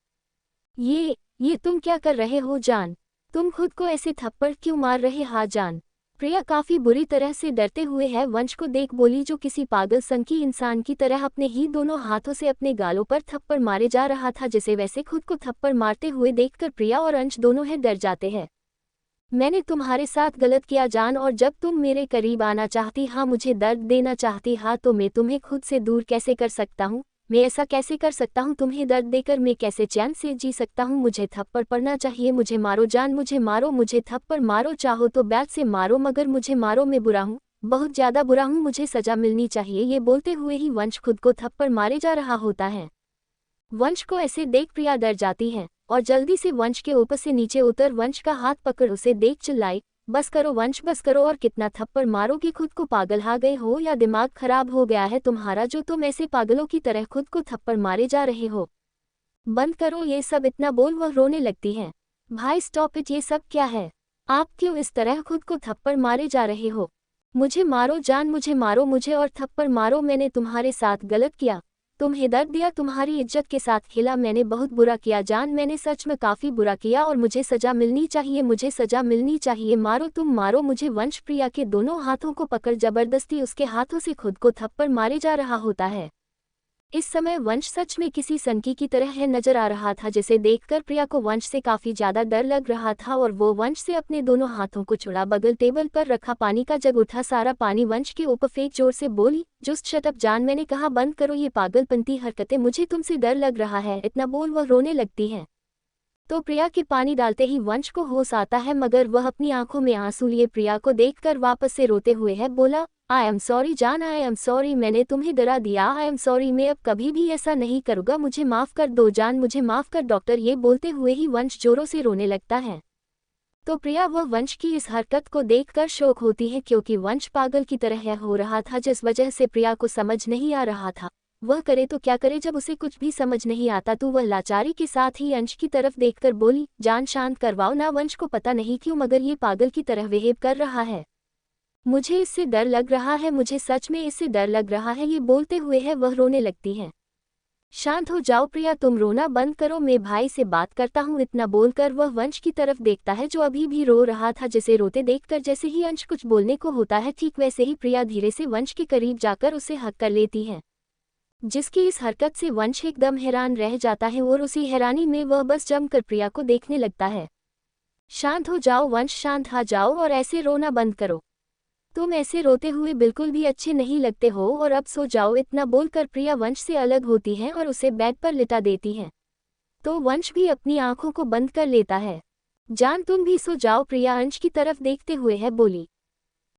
ये तुम क्या कर रहे हो जान? तुम खुद को ऐसे थप्पड़ क्यों मार रहे हा जान? प्रिया काफी बुरी तरह से डरते हुए है वंश को देख बोली, जो किसी पागल संकी इंसान की तरह अपने ही दोनों हाथों से अपने गालों पर थप्पड़ मारे जा रहा था। जैसे वैसे खुद को थप्पड़ मारते हुए देखकर प्रिया और अंश दोनों है डर जाते हैं। मैंने तुम्हारे साथ गलत किया जान, और जब तुम मेरे करीब आना चाहती हाँ, मुझे दर्द देना चाहती हाँ, तो मैं तुम्हें खुद से दूर कैसे कर सकता हूँ? मैं ऐसा कैसे कर सकता हूँ? तुम्हें दर्द देकर मैं कैसे चैन से जी सकता हूँ? मुझे थप्पड़ पड़ना चाहिए, मुझे मारो जान, मुझे मारो, मुझे थप्पड़ मारो, चाहो तो बैट से मारो, मगर मुझे मारो, मैं बुरा हूँ, बहुत ज़्यादा बुरा हूँ, मुझे सजा मिलनी चाहिए। ये बोलते हुए ही वंश खुद को थप्पड़ मारे जा रहा होता है। वंश को ऐसे देख प्रिया डर जाती है और जल्दी से वंश के ऊपर से नीचे उतर वंश का हाथ पकड़ उसे देख चिल्लाई, बस करो वंश, बस करो, और कितना थप्पड़ मारोगे? खुद को पागल हा गए हो या दिमाग खराब हो गया है तुम्हारा, जो तुम ऐसे पागलों की तरह खुद को थप्पड़ मारे जा रहे हो? बंद करो ये सब। इतना बोल वह रोने लगती है। भाई स्टॉप इट, ये सब क्या है? आप क्यों इस तरह खुद को थप्पड़ मारे जा रहे हो? मुझे मारो जान, मुझे मारो, मुझे और थप्पड़ मारो, मैंने तुम्हारे साथ गलत किया, तुम्हें दर्द दिया, तुम्हारी इज्जत के साथ खेला, मैंने बहुत बुरा किया जान, मैंने सच में काफ़ी बुरा किया और मुझे सज़ा मिलनी चाहिए, मुझे सज़ा मिलनी चाहिए, मारो तुम मारो मुझे। वंश प्रिया के दोनों हाथों को पकड़ जबरदस्ती उसके हाथों से खुद को थप्पड़ मारे जा रहा होता है। इस समय वंश सच में किसी संकी की तरह है नजर आ रहा था, जिसे देखकर प्रिया को वंश से काफी ज्यादा डर लग रहा था और वो वंश से अपने दोनों हाथों को छुड़ा बगल टेबल पर रखा पानी का जग उठा सारा पानी वंश के ऊपर फेंक जोर से बोली, जस्ट शट अप जान, मैंने कहा बंद करो ये पागलपंती हरकतें, मुझे तुमसे डर लग रहा है। इतना बोल वह रोने लगती है। तो प्रिया के पानी डालते ही वंश को होश आता है, मगर वह अपनी आंखों में आंसू लिए प्रिया को देखकर वापस से रोते हुए है बोला, आई एम सॉरी जान, आई एम सॉरी, मैंने तुम्हें डरा दिया, आई एम सॉरी, मैं अब कभी भी ऐसा नहीं करूँगा, मुझे माफ़ कर दो जान, मुझे माफ़ कर डॉक्टर। ये बोलते हुए ही वंश जोरों से रोने लगता है। तो प्रिया वह वंश की इस हरकत को देखकर शौक होती है, क्योंकि वंश पागल की तरह हो रहा था, जिस वजह से प्रिया को समझ नहीं आ रहा था वह करे तो क्या करे। जब उसे कुछ भी समझ नहीं आता तो वह लाचारी के साथ ही अंश की तरफ देखकर बोली, जान शांत करवाओ ना, वंश को पता नहीं क्यों मगर ये पागल की तरह बिहेव कर रहा है, मुझे इससे डर लग रहा है, मुझे सच में इससे डर लग रहा है। ये बोलते हुए है वह रोने लगती है। शांत हो जाओ प्रिया, तुम रोना बंद करो, मैं भाई से बात करता हूँ। इतना बोलकर वह वंश की तरफ देखता है जो अभी भी रो रहा था, जिसे रोते देखकर जैसे ही अंश कुछ बोलने को होता है, ठीक वैसे ही प्रिया धीरे से वंश के करीब जाकर उसे हक कर लेती है, जिसकी इस हरकत से वंश एकदम हैरान रह जाता है और उसी हैरानी में वह बस जमकर प्रिया को देखने लगता है। शांत हो जाओ वंश, शांत हो जाओ और ऐसे रोना बंद करो, तुम ऐसे रोते हुए बिल्कुल भी अच्छे नहीं लगते हो, और अब सो जाओ। इतना बोलकर प्रिया वंश से अलग होती है और उसे बेड पर लिटा देती है। तो वंश भी अपनी आंखों को बंद कर लेता है। जान तुम भी सो जाओ, प्रिया अंश की तरफ देखते हुए है बोली,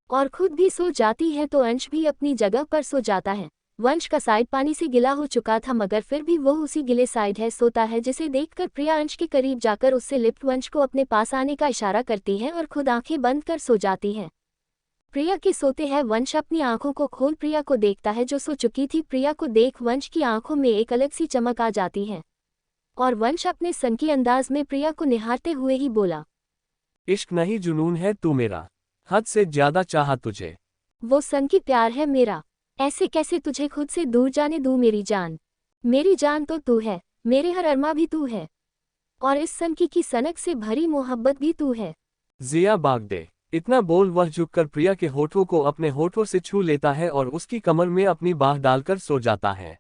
और खुद भी सो जाती है। तो अंश भी अपनी जगह पर सो जाता है। वंश का साइड पानी से गिला हो चुका था, मगर फिर भी वो उसी गिले साइड है सोता है, जिसे देखकर प्रिया अंश के करीब जाकर उससे लिप्ट वंश को अपने पास आने का इशारा करती है और खुद आंखें बंद कर सो जाती है। प्रिया के सोते हैं वंश अपनी आंखों को खोल प्रिया को देखता है जो सो चुकी थी। प्रिया को देख वंश की आंखों में एक अलग सी चमक आ जाती है और वंश अपने सनकी अंदाज में प्रिया को निहारते हुए ही बोला,
इश्क नहीं जुनून है तू मेरा, हद से ज्यादा चाहा तुझे।
वो सनकी प्यार है मेरा, ऐसे कैसे तुझे खुद से दूर जाने दूं मेरी जान तो तू है, मेरे हर अरमा भी तू है, और इस सनकी की सनक से भरी मोहब्बत भी तू है।
जिया बागडे। इतना बोल वह झुककर प्रिया के होठों को अपने होठों से छू लेता है और उसकी कमर में अपनी बाह डालकर सो जाता है।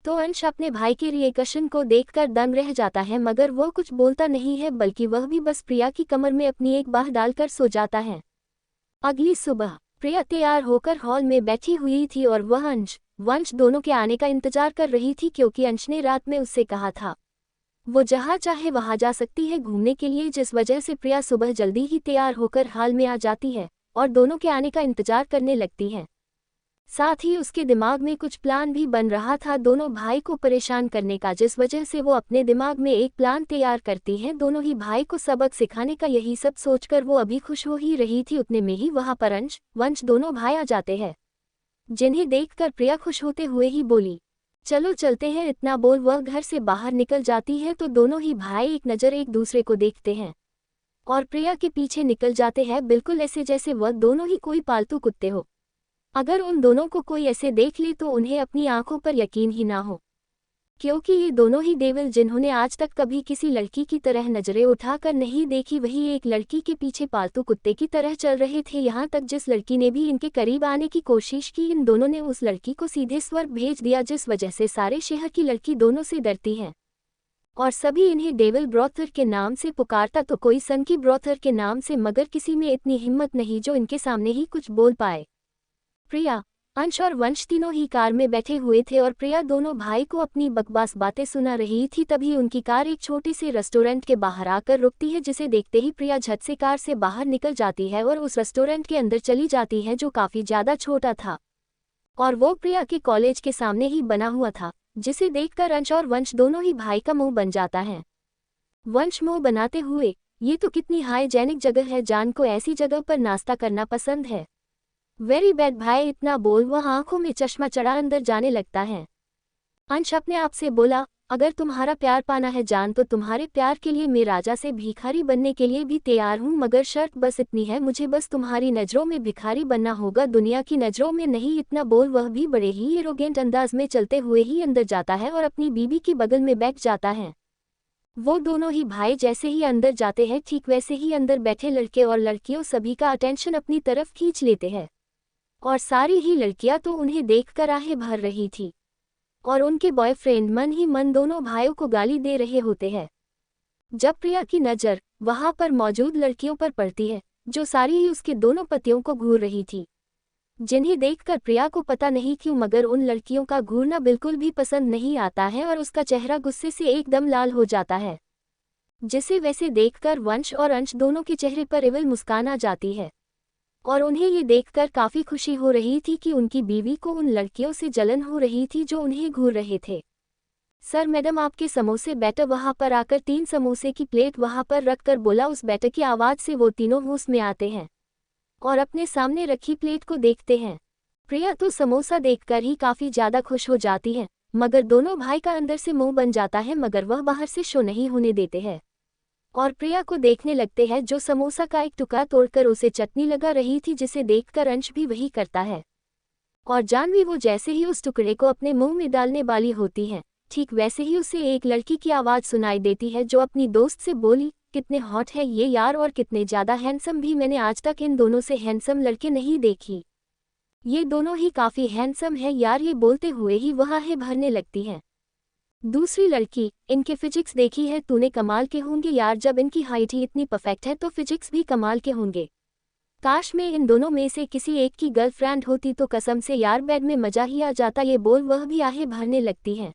तो अंश अपने भाई के रिएक्शन को देखकर दंग रह जाता है, मगर वो कुछ बोलता नहीं है, बल्कि वह भी बस प्रिया की कमर में अपनी एक बाह डालकर सो जाता है। अगली सुबह प्रिया तैयार होकर हॉल में बैठी हुई थी और वह अंश वंश दोनों के आने का इंतजार कर रही थी, क्योंकि अंश ने रात में उससे कहा था वो जहाँ चाहे वहाँ जा सकती है घूमने के लिए, जिस वजह से प्रिया सुबह जल्दी ही तैयार होकर हाल में आ जाती है और दोनों के आने का इंतजार करने लगती है। साथ ही उसके दिमाग में कुछ प्लान भी बन रहा था दोनों भाई को परेशान करने का, जिस वजह से वो अपने दिमाग में एक प्लान तैयार करती हैं दोनों ही भाई को सबक सिखाने का। यही सब सोचकर वो अभी खुश हो ही रही थी, उतने में ही वहाँ पर अंश वंश दोनों भाई आ जाते हैं, जिन्हें देखकर प्रिया खुश होते हुए ही बोली, चलो चलते हैं। इतना बोल वह घर से बाहर निकल जाती है तो दोनों ही भाई एक नज़र एक दूसरे को देखते हैं और प्रिया के पीछे निकल जाते हैं, बिल्कुल ऐसे जैसे वह दोनों ही कोई पालतू कुत्ते हो। अगर उन दोनों को कोई ऐसे देख ले तो उन्हें अपनी आंखों पर यकीन ही ना हो, क्योंकि ये दोनों ही डेविल जिन्होंने आज तक कभी किसी लड़की की तरह नजरें उठाकर नहीं देखी, वही एक लड़की के पीछे पालतू कुत्ते की तरह चल रहे थे। यहाँ तक जिस लड़की ने भी इनके करीब आने की कोशिश की, इन दोनों ने उस लड़की को सीधे स्वर्ग भेज दिया, जिस वजह से सारे शहर की लड़की दोनों से डरती हैं और सभी इन्हें डेविल ब्रॉथर के नाम से पुकारता तो कोई सनकी ब्रॉथर के नाम से, मगर किसी में इतनी हिम्मत नहीं जो इनके सामने ही कुछ बोल पाए। प्रिया, अंश और वंश तीनों ही कार में बैठे हुए थे और प्रिया दोनों भाई को अपनी बकवास बातें सुना रही थी। तभी उनकी कार एक छोटे से रेस्टोरेंट के बाहर आकर रुकती है, जिसे देखते ही प्रिया झट से कार से बाहर निकल जाती है और उस रेस्टोरेंट के अंदर चली जाती है, जो काफ़ी ज़्यादा छोटा था और वो प्रिया के कॉलेज के सामने ही बना हुआ था, जिसे देखकर अंश और वंश दोनों ही भाई का मुंह बन जाता है। वंश मुंह बनाते हुए, ये तो कितनी हाइजेनिक जगह है, जान को ऐसी जगह पर नाश्ता करना पसंद है। वेरी बैड भाई, इतना बोल वह आंखों में चश्मा चढ़ा अंदर जाने लगता है। अंश अपने आप से बोला, अगर तुम्हारा प्यार पाना है जान तो तुम्हारे प्यार के लिए मैं राजा से भिखारी बनने के लिए भी तैयार हूँ, मगर शर्त बस इतनी है, मुझे बस तुम्हारी नज़रों में भिखारी बनना होगा, दुनिया की नज़रों में नहीं। इतना बोल वह भी बड़े ही एरोगेंट अंदाज में चलते हुए ही अंदर जाता है और अपनी बीबी की बगल में बैठ जाता है। वो दोनों ही भाई जैसे ही अंदर जाते हैं, ठीक वैसे ही अंदर बैठे लड़के और लड़कियों सभी का अटेंशन अपनी तरफ खींच लेते हैं और सारी ही लड़कियां तो उन्हें देखकर आहें भर रही थी और उनके बॉयफ्रेंड मन ही मन दोनों भाइयों को गाली दे रहे होते हैं। जब प्रिया की नज़र वहां पर मौजूद लड़कियों पर पड़ती है, जो सारी ही उसके दोनों पतियों को घूर रही थी, जिन्हें देखकर प्रिया को पता नहीं क्यों मगर उन लड़कियों का घूरना बिल्कुल भी पसंद नहीं आता है और उसका चेहरा गुस्से से एकदम लाल हो जाता है, जिसे वैसे देखकर वंश और अंश दोनों के चेहरे पर इविल मुस्कान आ जाती है और उन्हें ये देखकर काफ़ी खुशी हो रही थी कि उनकी बीवी को उन लड़कियों से जलन हो रही थी जो उन्हें घूर रहे थे। सर मैडम आपके समोसे, बैटर वहां पर आकर 3 समोसे की प्लेट वहां पर रखकर बोला। उस बैटर की आवाज़ से वो तीनों होश में आते हैं और अपने सामने रखी प्लेट को देखते हैं। प्रिया तो समोसा देखकर ही काफ़ी ज़्यादा खुश हो जाती है, मगर दोनों भाई का अंदर से मुंह बन जाता है, मगर वह बाहर से शो नहीं होने देते हैं और प्रिया को देखने लगते हैं, जो समोसा का एक टुकड़ा तोड़कर उसे चटनी लगा रही थी, जिसे देखकर अंश भी वही करता है और जानवी वो जैसे ही उस टुकड़े को अपने मुंह में डालने वाली होती है, ठीक वैसे ही उसे एक लड़की की आवाज़ सुनाई देती है, जो अपनी दोस्त से बोली, कितने हॉट है ये यार और कितने ज़्यादा हैंडसम भी, मैंने आज तक इन दोनों से हैंडसम लड़के नहीं देखी, ये दोनों ही काफ़ी हैंडसम है यार। ये बोलते हुए ही वह आहें भरने लगती है। दूसरी लड़की, इनके फिजिक्स देखी है तूने, कमाल के होंगे यार, जब इनकी हाइट ही इतनी परफेक्ट है तो फिजिक्स भी कमाल के होंगे, काश में इन दोनों में से किसी एक की गर्लफ्रेंड होती तो कसम से यार बेड में मजा ही आ जाता। ये बोल वह भी आहें भरने लगती हैं।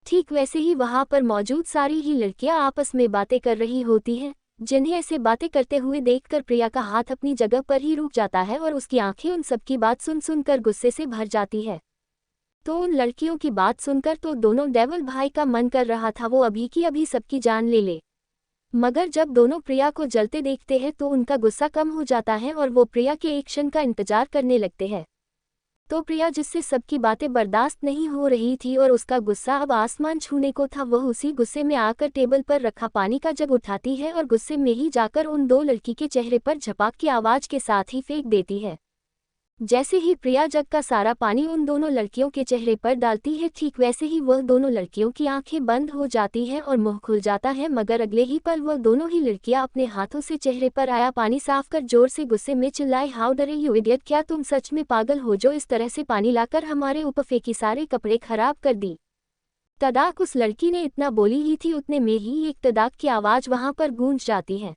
ठीक वैसे ही वहां पर मौजूद सारी ही लड़कियां आपस में बातें कर रही होती हैं, जिन्हें ऐसे बातें करते हुए देखकर प्रिया का हाथ अपनी जगह पर ही रुक जाता है और उसकी आंखें उन सबकी बात सुन सुनकर गुस्से से भर जाती है। तो उन लड़कियों की बात सुनकर तो दोनों डेविल भाई का मन कर रहा था वो अभी की अभी सबकी जान ले ले, मगर जब दोनों प्रिया को जलते देखते हैं तो उनका गुस्सा कम हो जाता है और वो प्रिया के एक्शन का इंतजार करने लगते हैं। तो प्रिया, जिससे सबकी बातें बर्दाश्त नहीं हो रही थी और उसका गुस्सा अब आसमान छूने को था, वह उसी गुस्से में आकर टेबल पर रखा पानी का जग उठाती है और गुस्से में ही जाकर उन 2 लड़की के चेहरे पर झपाक की आवाज़ के साथ ही फेंक देती है। जैसे ही प्रिया जग का सारा पानी उन दोनों लड़कियों के चेहरे पर डालती है, ठीक वैसे ही वह दोनों लड़कियों की आंखें बंद हो जाती हैं और मुंह खुल जाता है, मगर अगले ही पल वह दोनों ही लड़कियां अपने हाथों से चेहरे पर आया पानी साफ कर जोर से गुस्से में चिल्लाए, हाउ डरे यू इडियट, क्या तुम सच में पागल हो जो इस तरह से पानी लाकर हमारे ऊपर फेंकी, सारे कपड़े खराब कर दी। तदाक उस लड़की ने इतना बोली ही थी, उतने में ही एक तदाक की आवाज़ वहां पर गूंज जाती है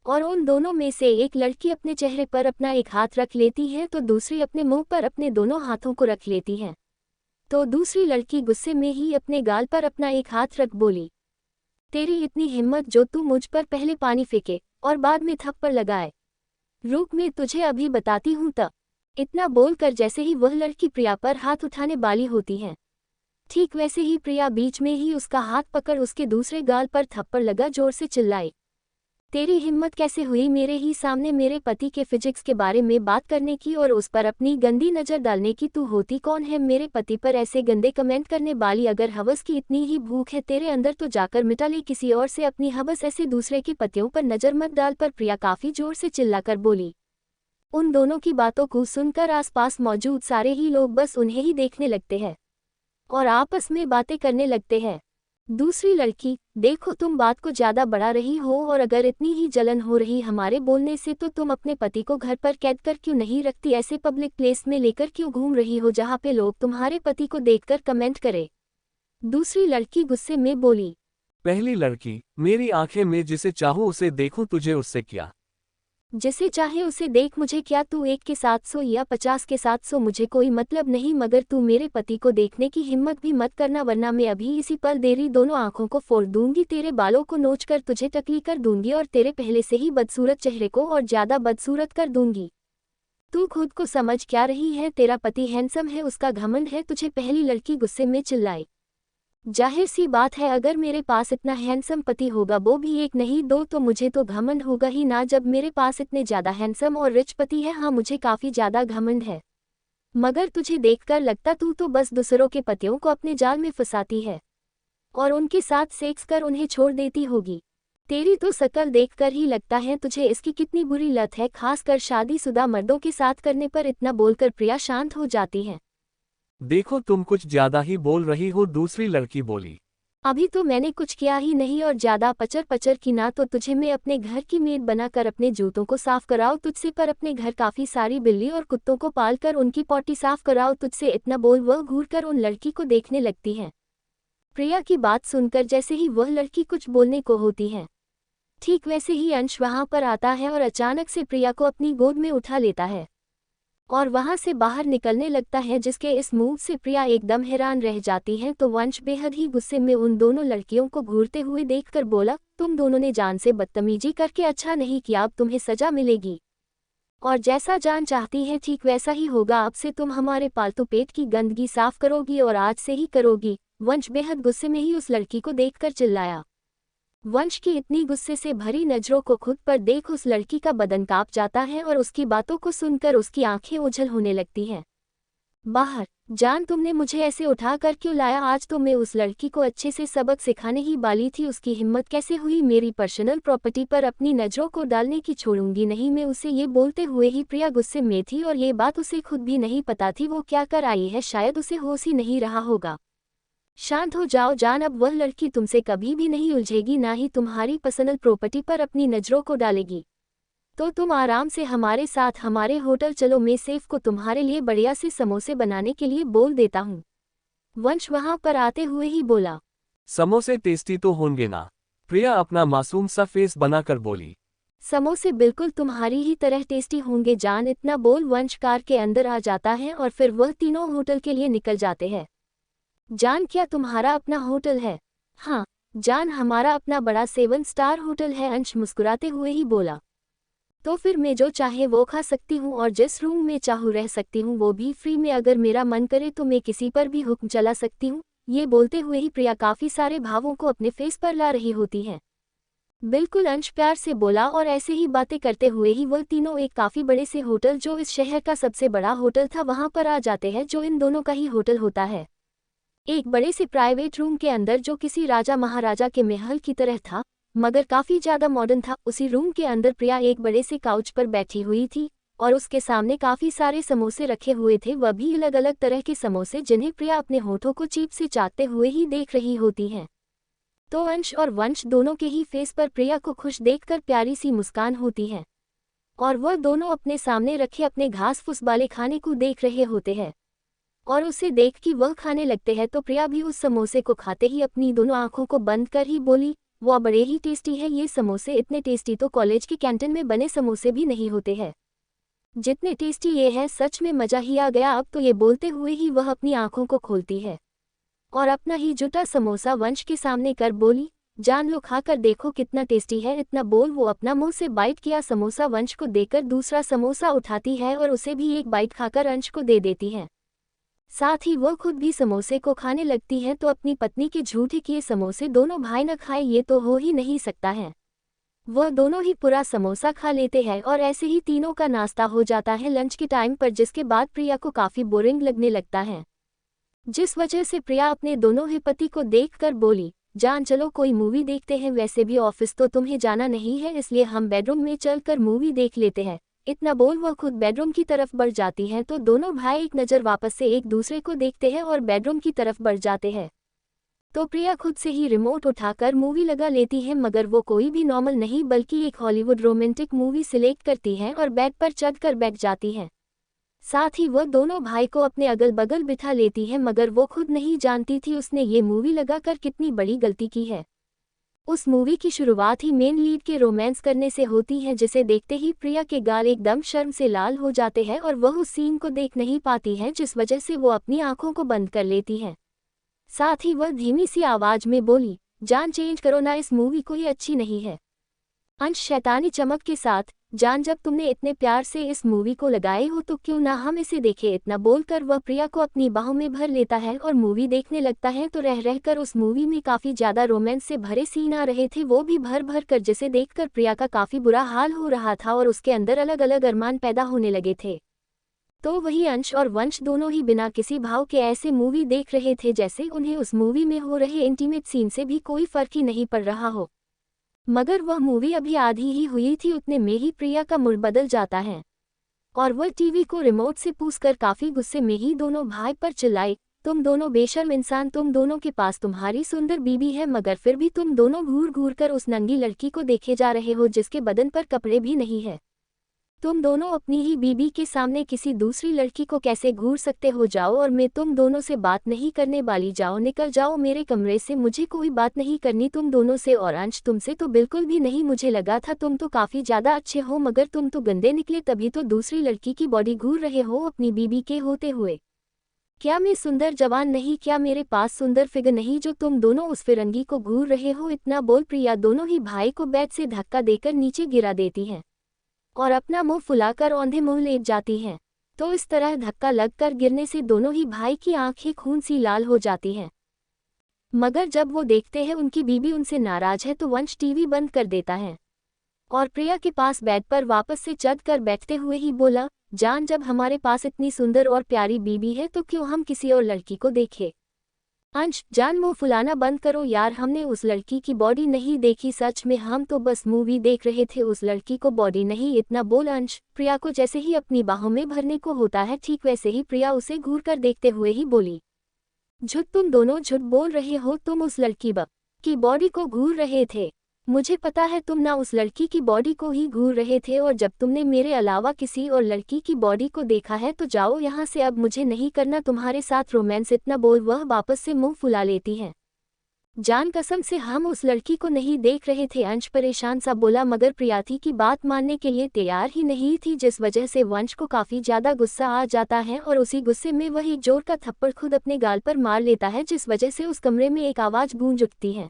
और उन दोनों में से एक लड़की अपने चेहरे पर अपना एक हाथ रख लेती है तो दूसरी अपने मुंह पर अपने दोनों हाथों को रख लेती है। तो दूसरी लड़की गुस्से में ही अपने गाल पर अपना एक हाथ रख बोली, तेरी इतनी हिम्मत जो तू मुझ पर पहले पानी फेंके और बाद में थप्पड़ लगाए। रुक, मैं तुझे अभी बताती हूँ त। इतना बोलकर जैसे ही वह लड़की प्रिया पर हाथ उठाने वाली होती है, ठीक वैसे ही प्रिया बीच में ही उसका हाथ पकड़ उसके दूसरे गाल पर थप्पड़ लगा जोर से चिल्लाई, तेरी हिम्मत कैसे हुई मेरे ही सामने मेरे पति के फिजिक्स के बारे में बात करने की और उस पर अपनी गंदी नज़र डालने की? तू होती कौन है मेरे पति पर ऐसे गंदे कमेंट करने वाली? अगर हवस की इतनी ही भूख है तेरे अंदर तो जाकर मिटा ले किसी और से अपनी हवस, ऐसे दूसरे के पतियों पर नज़र मत डाल। पर प्रिया काफ़ी जोर से चिल्लाकर बोली। उन दोनों की बातों को सुनकर आसपास मौजूद सारे ही लोग बस उन्हें ही देखने लगते हैं और आपस में बातें करने लगते हैं। दूसरी लड़की, देखो तुम बात को ज़्यादा बढ़ा रही हो और अगर इतनी ही जलन हो रही हमारे बोलने से तो तुम अपने पति को घर पर कैद कर क्यों नहीं रखती? ऐसे पब्लिक प्लेस में लेकर क्यों घूम रही हो जहाँ पे लोग तुम्हारे पति को देखकर कमेंट करे? दूसरी लड़की गुस्से में बोली।
पहली लड़की, मेरी आंखें में जिसे चाहूँ उसे देखूं, तुझे उससे क्या?
जिसे चाहे उसे देख, मुझे क्या? तू 1 के 700 या 50 के 700, मुझे कोई मतलब नहीं, मगर तू मेरे पति को देखने की हिम्मत भी मत करना वरना मैं अभी इसी पल तेरी दोनों आंखों को फोड़ दूंगी, तेरे बालों को नोचकर तुझे टकली कर दूंगी और तेरे पहले से ही बदसूरत चेहरे को और ज्यादा बदसूरत कर दूंगी। तू खुद को समझ क्या रही है? तेरा पति हैंडसम है, उसका घमंड है तुझे। पहली लड़की गुस्से में चिल्लाई। जाहिर सी बात है, अगर मेरे पास इतना हैंडसम पति होगा, वो भी 1 नहीं 2, तो मुझे तो घमंड होगा ही ना। जब मेरे पास इतने ज़्यादा हैंडसम और रिच पति है, हाँ मुझे काफ़ी ज़्यादा घमंड है, मगर तुझे देखकर लगता तू तो बस दूसरों के पतियों को अपने जाल में फंसाती है और उनके साथ सेक्स कर उन्हें छोड़ देती होगी। तेरी तो शक्ल देखकर ही लगता है तुझे इसकी कितनी बुरी लत है, खासकर शादीशुदा मर्दों के साथ करने पर। इतना बोलकर प्रिया शांत हो जाती है।
देखो तुम कुछ ज्यादा ही बोल रही हो, दूसरी लड़की बोली।
अभी तो मैंने कुछ किया ही नहीं और ज्यादा पचर पचर की ना तो तुझे मैं अपने घर की मेड बनाकर अपने जूतों को साफ कराऊं तुझसे, पर अपने घर काफी सारी बिल्ली और कुत्तों को पालकर उनकी पॉटी साफ कराऊं तुझसे? इतना बोल वह घूरकर उन लड़की को देखने लगती है। प्रिया की बात सुनकर जैसे ही वह लड़की कुछ बोलने को होती है, ठीक वैसे ही अंश वहां पर आता है और अचानक से प्रिया को अपनी गोद में उठा लेता है और वहां से बाहर निकलने लगता है, जिसके इस मूव से प्रिया एकदम हैरान रह जाती है। तो वंश बेहद ही गुस्से में उन दोनों लड़कियों को घूरते हुए देखकर बोला, तुम दोनों ने जान से बदतमीजी करके अच्छा नहीं किया, अब तुम्हें सजा मिलेगी और जैसा जान चाहती है ठीक वैसा ही होगा। अब से तुम हमारे पालतू पेट की गंदगी साफ करोगी और आज से ही करोगी। वंश बेहद गुस्से में ही उस लड़की को देखकर चिल्लाया। वंश की इतनी गुस्से से भरी नजरों को खुद पर देख उस लड़की का बदन कांप जाता है और उसकी बातों को सुनकर उसकी आंखें ओझल होने लगती हैं। बाहर, जान तुमने मुझे ऐसे उठा कर क्यों लाया? आज तो मैं उस लड़की को अच्छे से सबक सिखाने ही वाली थी, उसकी हिम्मत कैसे हुई मेरी पर्सनल प्रॉपर्टी पर अपनी नजरों को डालने की? छोड़ूंगी नहीं मैं उसे। ये बोलते हुए ही प्रिया गुस्से में थी और ये बात उसे खुद भी नहीं पता थी वो क्या कर आई है, शायद उसे होश ही नहीं रहा होगा। शांत हो जाओ जान, अब वह लड़की तुमसे कभी भी नहीं उलझेगी, ना ही तुम्हारी पर्सनल प्रॉपर्टी पर अपनी नजरों को डालेगी। तो तुम आराम से हमारे साथ हमारे होटल चलो, मैं सेफ को तुम्हारे लिए बढ़िया से समोसे बनाने के लिए बोल देता हूँ। वंश वहां पर आते हुए ही बोला।
समोसे टेस्टी तो होंगे ना? प्रिया अपना मासूम सा फेस बनाकर बोली।
समोसे बिल्कुल तुम्हारी ही तरह टेस्टी होंगे जान। इतना बोल वंश कार के अंदर आ जाता है और फिर वह तीनों होटल के लिए निकल जाते हैं। जान, क्या तुम्हारा अपना होटल है? हाँ जान, हमारा अपना बड़ा 7 स्टार होटल है, अंश मुस्कुराते हुए ही बोला। तो फिर मैं जो चाहे वो खा सकती हूँ और जिस रूम में चाहूँ रह सकती हूँ, वो भी फ्री में। अगर मेरा मन करे तो मैं किसी पर भी हुक्म चला सकती हूँ। ये बोलते हुए ही प्रिया काफ़ी सारे भावों को अपने फेस पर ला रही होती है। बिल्कुल, अंश प्यार से बोला और ऐसे ही बातें करते हुए ही वह तीनों एक काफ़ी बड़े से होटल, जो इस शहर का सबसे बड़ा होटल था, वहाँ पर आ जाते हैं, जो इन दोनों का ही होटल होता है। एक बड़े से प्राइवेट रूम के अंदर, जो किसी राजा महाराजा के महल की तरह था मगर काफ़ी ज़्यादा मॉडर्न था। उसी रूम के अंदर प्रिया एक बड़े से काउच पर बैठी हुई थी और उसके सामने काफ़ी सारे समोसे रखे हुए थे, वह भी अलग अलग तरह के समोसे, जिन्हें प्रिया अपने होठों को जीभ से चाटते हुए ही देख रही होती हैं। तो अंश और वंश दोनों के ही फेस पर प्रिया को खुश देखकर प्यारी सी मुस्कान होती है और वह दोनों अपने सामने रखे अपने घास फूस वाले खाने को देख रहे होते हैं और उसे देख कि वह खाने लगते हैं। तो प्रिया भी उस समोसे को खाते ही अपनी दोनों आंखों को बंद कर ही बोली, वो बड़े ही टेस्टी है ये समोसे, इतने टेस्टी तो कॉलेज की कैंटीन में बने समोसे भी नहीं होते हैं, जितने टेस्टी ये है, सच में मजा ही आ गया अब तो। ये बोलते हुए ही वह अपनी आंखों को खोलती है और अपना ही जुटा समोसा वंश के सामने कर बोली, जान लो, खाकर देखो कितना टेस्टी है। इतना बोल वो अपना मुंह से बाइट किया समोसा वंश को देकर दूसरा समोसा उठाती है और उसे भी एक बाइट खाकर अंश को दे देती है। साथ ही वह खुद भी समोसे को खाने लगती है तो अपनी पत्नी के झूठे किए समोसे दोनों भाई न खाए, ये तो हो ही नहीं सकता है। वह दोनों ही पूरा समोसा खा लेते हैं और ऐसे ही तीनों का नाश्ता हो जाता है लंच के टाइम पर, जिसके बाद प्रिया को काफ़ी बोरिंग लगने लगता है, जिस वजह से प्रिया अपने दोनों ही पति को देखकर बोली, जान चलो कोई मूवी देखते हैं, वैसे भी ऑफिस तो तुम्हें जाना नहीं है, इसलिए हम बेडरूम में चलकर मूवी देख लेते हैं। इतना बोल वह खुद बेडरूम की तरफ बढ़ जाती है तो दोनों भाई एक नज़र वापस से एक दूसरे को देखते हैं और बेडरूम की तरफ बढ़ जाते हैं। तो प्रिया खुद से ही रिमोट उठाकर मूवी लगा लेती है, मगर वो कोई भी नॉर्मल नहीं बल्कि एक हॉलीवुड रोमांटिक मूवी सिलेक्ट करती है और बेड पर चढ़कर बैठ जाती है। साथ ही वह दोनों भाई को अपने अगल बगल बिठा लेती है, मगर वो खुद नहीं जानती थी उसने ये मूवी लगाकर कितनी बड़ी गलती की है। उस मूवी की शुरुआत ही मेन लीड के रोमांस करने से होती है, जिसे देखते ही प्रिया के गाल एकदम शर्म से लाल हो जाते हैं और वह उस सीन को देख नहीं पाती है, जिस वजह से वो अपनी आंखों को बंद कर लेती है। साथ ही वह धीमी सी आवाज में बोली, जान चेंज करो ना, इस मूवी को ये अच्छी नहीं है। अंश शैतानी चमक के साथ, जान जब तुमने इतने प्यार से इस मूवी को लगाए हो तो क्यों ना हम इसे देखें। इतना बोलकर वह प्रिया को अपनी बाहों में भर लेता है और मूवी देखने लगता है। तो रह रहकर उस मूवी में काफ़ी ज़्यादा रोमांस से भरे सीन आ रहे थे, वो भी भर भर कर, जिसे देखकर प्रिया का काफ़ी बुरा हाल हो रहा था और उसके अंदर अलग अलग अरमान पैदा होने लगे थे। तो वही अंश और वंश दोनों ही बिना किसी भाव के ऐसे मूवी देख रहे थे जैसे उन्हें उस मूवी में हो रहे इंटीमेट सीन से भी कोई फर्क ही नहीं पड़ रहा हो। मगर वह मूवी अभी आधी ही हुई थी, उतने में ही प्रिया का मूड बदल जाता है और वह टीवी को रिमोट से पूछकर काफ़ी गुस्से में ही दोनों भाई पर चिल्लाई, तुम दोनों बेशर्म इंसान, तुम दोनों के पास तुम्हारी सुंदर बीबी है, मगर फिर भी तुम दोनों घूर घूर कर उस नंगी लड़की को देखे जा रहे हो जिसके बदन पर कपड़े भी नहीं है। तुम दोनों अपनी ही बीबी के सामने किसी दूसरी लड़की को कैसे घूर सकते हो। जाओ, और मैं तुम दोनों से बात नहीं करने वाली, जाओ निकल जाओ मेरे कमरे से, मुझे कोई बात नहीं करनी तुम दोनों से। और अंश तुमसे तो बिल्कुल भी नहीं, मुझे लगा था तुम तो काफ़ी ज़्यादा अच्छे हो, मगर तुम तो गंदे निकले, तभी तो दूसरी लड़की की बॉडी घूर रहे हो अपनी बीबी के होते हुए। क्या मैं सुंदर जवान नहीं, क्या मेरे पास सुंदर फिगर नहीं जो तुम दोनों उस फिरंगी को घूर रहे हो। इतना बोल प्रिया दोनों ही भाई को बेड से धक्का देकर नीचे गिरा देती है और अपना मुंह फुलाकर औंधे मुंह लेट जाती हैं। तो इस तरह धक्का लगकर गिरने से दोनों ही भाई की आंखें खून सी लाल हो जाती हैं। मगर जब वो देखते हैं उनकी बीबी उनसे नाराज है तो वंश टीवी बंद कर देता है और प्रिया के पास बेड पर वापस से चढ़कर बैठते हुए ही बोला, जान जब हमारे पास इतनी सुंदर और प्यारी बीबी है तो क्यों हम किसी और लड़की को देखें। अंश, जान मुंह फुलाना बंद करो यार, हमने उस लड़की की बॉडी नहीं देखी, सच में हम तो बस मूवी देख रहे थे, उस लड़की को बॉडी नहीं। इतना बोल अंश प्रिया को जैसे ही अपनी बाहों में भरने को होता है, ठीक वैसे ही प्रिया उसे घूर कर देखते हुए ही बोली, झूठ, तुम दोनों झूठ बोल रहे हो, तुम उस लड़की की बॉडी को घूर रहे थे। मुझे पता है तुम ना उस लड़की की बॉडी को ही घूर रहे थे, और जब तुमने मेरे अलावा किसी और लड़की की बॉडी को देखा है तो जाओ यहाँ से, अब मुझे नहीं करना तुम्हारे साथ रोमांस। इतना बोल वह वापस से मुंह फुला लेती है। जान कसम से हम उस लड़की को नहीं देख रहे थे, अंश परेशान सा बोला, मगर प्रियाथी की बात मानने के लिए तैयार ही नहीं थी, जिस वजह से वंश को काफ़ी ज़्यादा गुस्सा आ जाता है और उसी गुस्से में वह एक जोर का थप्पड़ खुद अपने गाल पर मार लेता है, जिस वजह से उस कमरे में एक आवाज़ गूंज उठती है।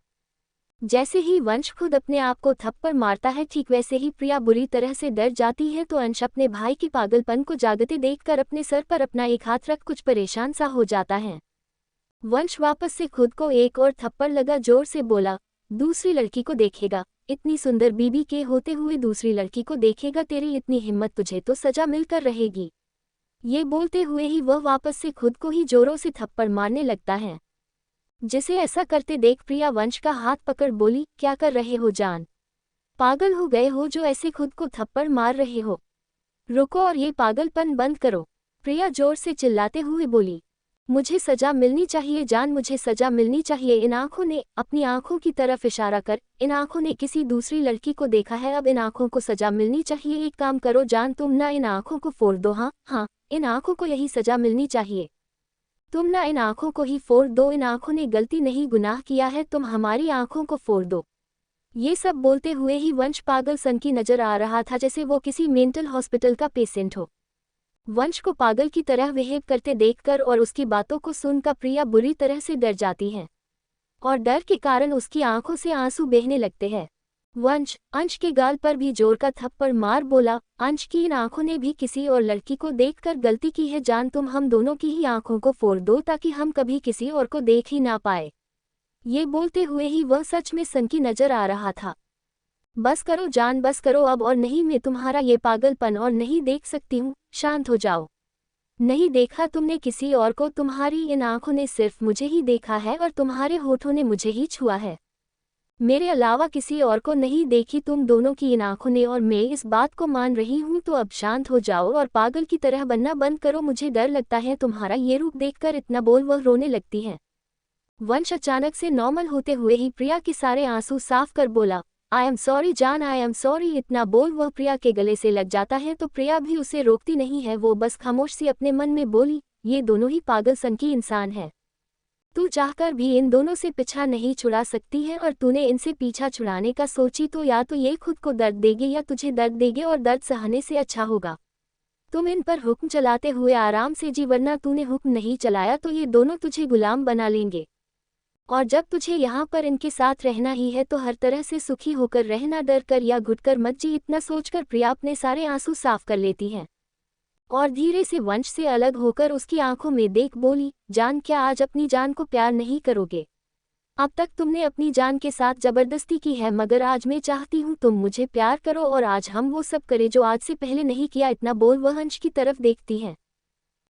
जैसे ही वंश खुद अपने आप को थप्पड़ मारता है, ठीक वैसे ही प्रिया बुरी तरह से डर जाती है। तो अंश अपने भाई की पागलपन को जागते देखकर अपने सर पर अपना एक हाथ रख कुछ परेशान सा हो जाता है। वंश वापस से खुद को एक और थप्पड़ लगा, जोर से बोला, दूसरी लड़की को देखेगा, इतनी सुंदर बीबी के होते हुए दूसरी लड़की को देखेगा, तेरी इतनी हिम्मत, तुझे तो सजा मिलकर रहेगी। ये बोलते हुए ही वह वापस से खुद को ही जोरों से थप्पड़ मारने लगता है, जिसे ऐसा करते देख प्रिया वंश का हाथ पकड़ बोली, क्या कर रहे हो जान, पागल हो गए हो जो ऐसे खुद को थप्पड़ मार रहे हो, रुको और ये पागलपन बंद करो। प्रिया जोर से चिल्लाते हुए बोली, मुझे सजा मिलनी चाहिए जान, मुझे सजा मिलनी चाहिए। इन आंखों ने, अपनी आंखों की तरफ इशारा कर, इन आंखों ने किसी दूसरी लड़की को देखा है, अब इन आंखों को सजा मिलनी चाहिए। एक काम करो जान, तुम ना इन आंखों को फोड़ दो, हाँ हाँ, इन आंखों को यही सजा मिलनी चाहिए, तुम ना इन आंखों को ही फोड़ दो, इन आंखों ने गलती नहीं गुनाह किया है, तुम हमारी आंखों को फोड़ दो। ये सब बोलते हुए ही वंश पागल सन की नजर आ रहा था, जैसे वो किसी मेंटल हॉस्पिटल का पेशेंट हो। वंश को पागल की तरह बिहेव करते देखकर और उसकी बातों को सुनकर प्रिया बुरी तरह से डर जाती है। और डर के कारण उसकी आंखों से आंसू बहने लगते हैं। वंश अंश के गाल पर भी जोर का थप्पड़ मार बोला, अंश की इन आंखों ने भी किसी और लड़की को देखकर गलती की है जान, तुम हम दोनों की ही आंखों को फोड़ दो ताकि हम कभी किसी और को देख ही ना पाए। ये बोलते हुए ही वह सच में सनकी नजर आ रहा था। बस करो जान, बस करो अब, और नहीं मैं तुम्हारा ये पागलपन और नहीं देख सकती हूँ, शांत हो जाओ। नहीं देखा तुमने किसी और को, तुम्हारी इन आंखों ने सिर्फ मुझे ही देखा है और तुम्हारे होठों ने मुझे ही छुआ है, मेरे अलावा किसी और को नहीं देखी तुम दोनों की इन आंखों ने, और मैं इस बात को मान रही हूँ। तो अब शांत हो जाओ और पागल की तरह बनना बंद करो, मुझे डर लगता है तुम्हारा ये रूप देखकर। इतना बोल वह रोने लगती है। वंश अचानक से नॉर्मल होते हुए ही प्रिया के सारे आंसू साफ कर बोला, आई एम सॉरी जान, आई एम सॉरी। इतना बोल वह प्रिया के गले से लग जाता है तो प्रिया भी उसे रोकती नहीं है, वो बस खामोश सी अपने मन में बोली, ये दोनों ही पागल सनकी इंसान है। तू चाहकर भी इन दोनों से पीछा नहीं छुड़ा सकती है, और तूने इनसे पीछा छुड़ाने का सोची तो या तो ये खुद को दर्द देंगे या तुझे दर्द देंगे, और दर्द सहने से अच्छा होगा तुम इन पर हुक्म चलाते हुए आराम से जी, वरना तूने हुक्म नहीं चलाया तो ये दोनों तुझे गुलाम बना लेंगे, और जब तुझे यहाँ पर इनके साथ रहना ही है तो हर तरह से सुखी होकर रहना, डर कर या घुट कर मत जी। इतना सोचकर प्रिया अपने सारे आंसू साफ कर लेती है और धीरे से वंश से अलग होकर उसकी आंखों में देख बोली, जान क्या आज अपनी जान को प्यार नहीं करोगे? अब तक तुमने अपनी जान के साथ जबरदस्ती की है, मगर आज मैं चाहती हूँ तुम मुझे प्यार करो और आज हम वो सब करें जो आज से पहले नहीं किया। इतना बोल वह अंश की तरफ देखती है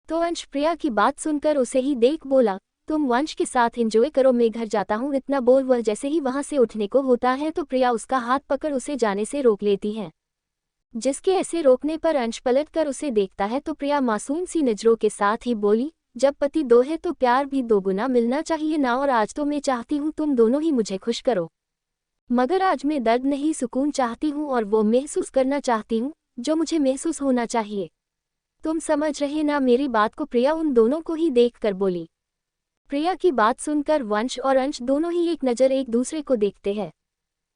तो अंश प्रिया की बात सुनकर उसे ही देख बोला, तुम वंश के साथ एंजॉय करो, मैं घर जाता हूँ। इतना बोल वह जैसे ही वहां से उठने को होता है तो प्रिया उसका हाथ पकड़ उसे जाने से रोक लेती है, जिसके ऐसे रोकने पर अंश पलट कर उसे देखता है तो प्रिया मासूम सी नजरों के साथ ही बोली, जब पति दो है तो प्यार भी दोगुना मिलना चाहिए ना, और आज तो मैं चाहती हूँ तुम दोनों ही मुझे खुश करो, मगर आज मैं दर्द नहीं सुकून चाहती हूँ और वो महसूस करना चाहती हूँ जो मुझे महसूस होना चाहिए। तुम समझ रहे ना मेरी बात को? प्रिया उन दोनों को ही देख कर बोली। प्रिया की बात सुनकर वंश और अंश दोनों ही एक नज़र एक दूसरे को देखते हैं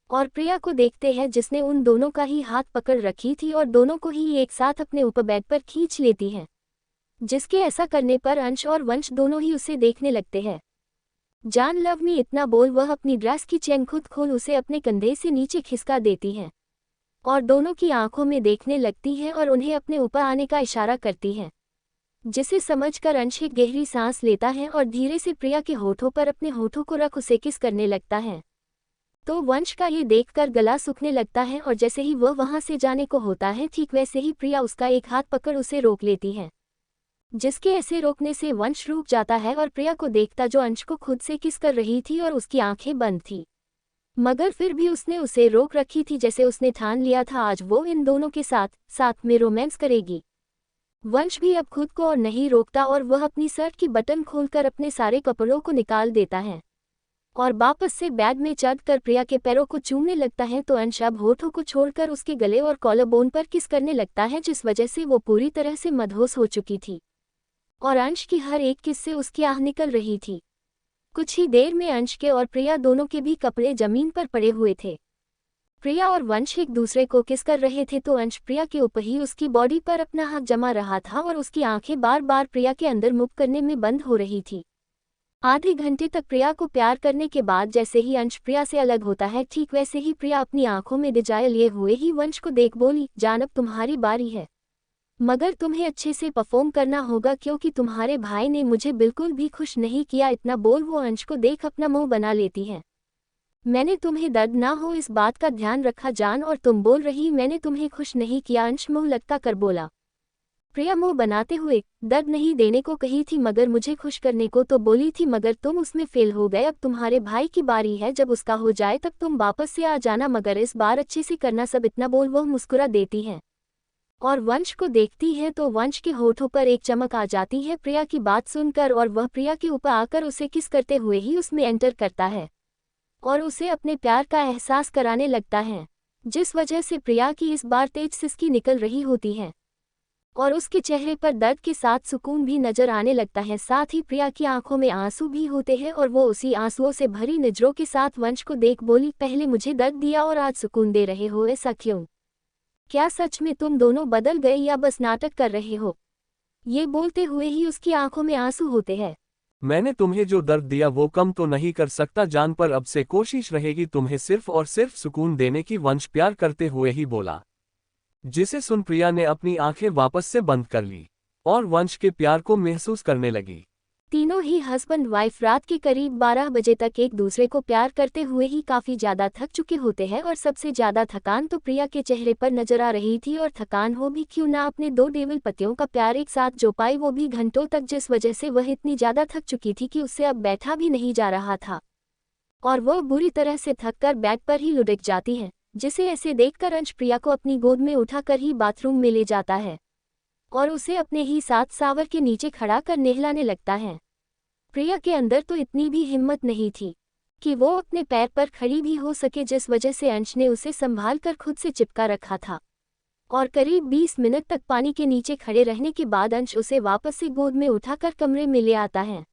और प्रिया को देखते हैं जिसने उन दोनों का ही हाथ पकड़ रखी थी और दोनों को ही एक साथ अपने ऊपर बेड पर खींच लेती है, जिसके ऐसा करने पर अंश और वंश दोनों ही उसे देखने लगते हैं। जान लव मी, इतना बोल वह अपनी ड्रेस की चेन खुद खोल उसे अपने कंधे से नीचे खिसका देती है और दोनों की आंखों में देखने लगती है और उन्हें अपने ऊपर आने का इशारा करती है, जिसे समझकर अंश एक गहरी सांस लेता है और धीरे से प्रिया के होठों पर अपने होठों को रख उसे किस करने लगता है। तो वंश का ये देखकर गला सूखने लगता है और जैसे ही वह वहां से जाने को होता है ठीक वैसे ही प्रिया उसका एक हाथ पकड़ उसे रोक लेती है, जिसके ऐसे रोकने से वंश रुक जाता है और प्रिया को देखता जो अंश को खुद से किस कर रही थी और उसकी आंखें बंद थी, मगर फिर भी उसने उसे रोक रखी थी, जैसे उसने ठान लिया था आज वो इन दोनों के साथ में रोमांस करेगी। वंश भी अब खुद को और नहीं रोकता और वह अपनी शर्ट की बटन खोलकर अपने सारे कपड़ों को निकाल देता है और वापस से बैग में चढ़कर प्रिया के पैरों को चूमने लगता है। तो अंश अब होठों को छोड़कर उसके गले और कॉलर बोन पर किस करने लगता है, जिस वजह से वो पूरी तरह से मदहोश हो चुकी थी और अंश की हर एक किस से उसकी आह निकल रही थी। कुछ ही देर में अंश के और प्रिया दोनों के भी कपड़े जमीन पर पड़े हुए थे। प्रिया और वंश एक दूसरे को किस कर रहे थे तो अंश प्रिया के ऊपर ही उसकी बॉडी पर अपना हाथ जमा रहा था और उसकी आंखें बार बार प्रिया के अंदर मूव करने में बंद हो रही थी। आधे घंटे तक प्रिया को प्यार करने के बाद जैसे ही अंश प्रिया से अलग होता है ठीक वैसे ही प्रिया अपनी आंखों में डिजायर लिए हुए ही वंश को देख बोली, जान अब तुम्हारी बारी है, मगर तुम्हें अच्छे से परफॉर्म करना होगा क्योंकि तुम्हारे भाई ने मुझे बिल्कुल भी खुश नहीं किया। इतना बोल वो अंश को देख अपना मुंह बना लेती है। मैंने तुम्हें दर्द ना हो इस बात का ध्यान रखा जान, और तुम बोल रही मैंने तुम्हें खुश नहीं किया? अंश मुंह लटका कर बोला। प्रिया मुंह बनाते हुए, दर्द नहीं देने को कही थी मगर मुझे खुश करने को तो बोली थी, मगर तुम उसमें फेल हो गए। अब तुम्हारे भाई की बारी है, जब उसका हो जाए तब तुम वापस से आ जाना, मगर इस बार अच्छे से करना सब। इतना बोल वह मुस्कुरा देती है और वंश को देखती है तो वंश के होठों पर एक चमक आ जाती है प्रिया की बात सुनकर और वह प्रिया के ऊपर आकर उसे किस करते हुए ही उसमें एंटर करता है और उसे अपने प्यार का एहसास कराने लगता है, जिस वजह से प्रिया की इस बार तेज सिसकी निकल रही होती है और उसके चेहरे पर दर्द के साथ सुकून भी नजर आने लगता है। साथ ही प्रिया की आंखों में आंसू भी होते हैं और वो उसी आंसुओं से भरी नजरों के साथ वंश को देख बोली, पहले मुझे दर्द दिया और आज सुकून दे रहे हो, ऐसा क्यों? क्या सच में तुम दोनों बदल गए या बस नाटक कर रहे हो? ये बोलते हुए ही उसकी आंखों में आंसू होते हैं।
मैंने तुम्हें जो दर्द दिया वो कम तो नहीं कर सकता जान, पर अब से कोशिश रहेगी तुम्हें सिर्फ और सिर्फ सुकून देने की, वंश प्यार करते हुए ही बोला। जिसे सुन प्रिया ने अपनी आंखें वापस से बंद कर ली और वंश के प्यार को महसूस करने लगी।
तीनों ही हस्बैंड वाइफ रात के करीब 12 बजे तक एक दूसरे को प्यार करते हुए ही काफी ज्यादा थक चुके होते हैं और सबसे ज्यादा थकान तो प्रिया के चेहरे पर नजर आ रही थी। और थकान हो भी क्यों ना, अपने दो डेविल पतियों का प्यार एक साथ जो पाई, वो भी घंटों तक, जिस वजह से वह इतनी ज्यादा थक चुकी थी कि उससे अब बैठा भी नहीं जा रहा था और वह बुरी तरह से थक कर बेड पर ही लुढ़क जाती है। जिसे ऐसे देखकर अंश प्रिया को अपनी गोद में उठाकर ही बाथरूम में ले जाता है और उसे अपने ही साथ सावर के नीचे खड़ा कर नहलाने लगता है। प्रिया के अंदर तो इतनी भी हिम्मत नहीं थी कि वो अपने पैर पर खड़ी भी हो सके, जिस वजह से अंश ने उसे संभाल कर खुद से चिपका रखा था। और करीब 20 मिनट तक पानी के नीचे खड़े रहने के बाद अंश उसे वापस से गोद में उठाकर कमरे में ले आता है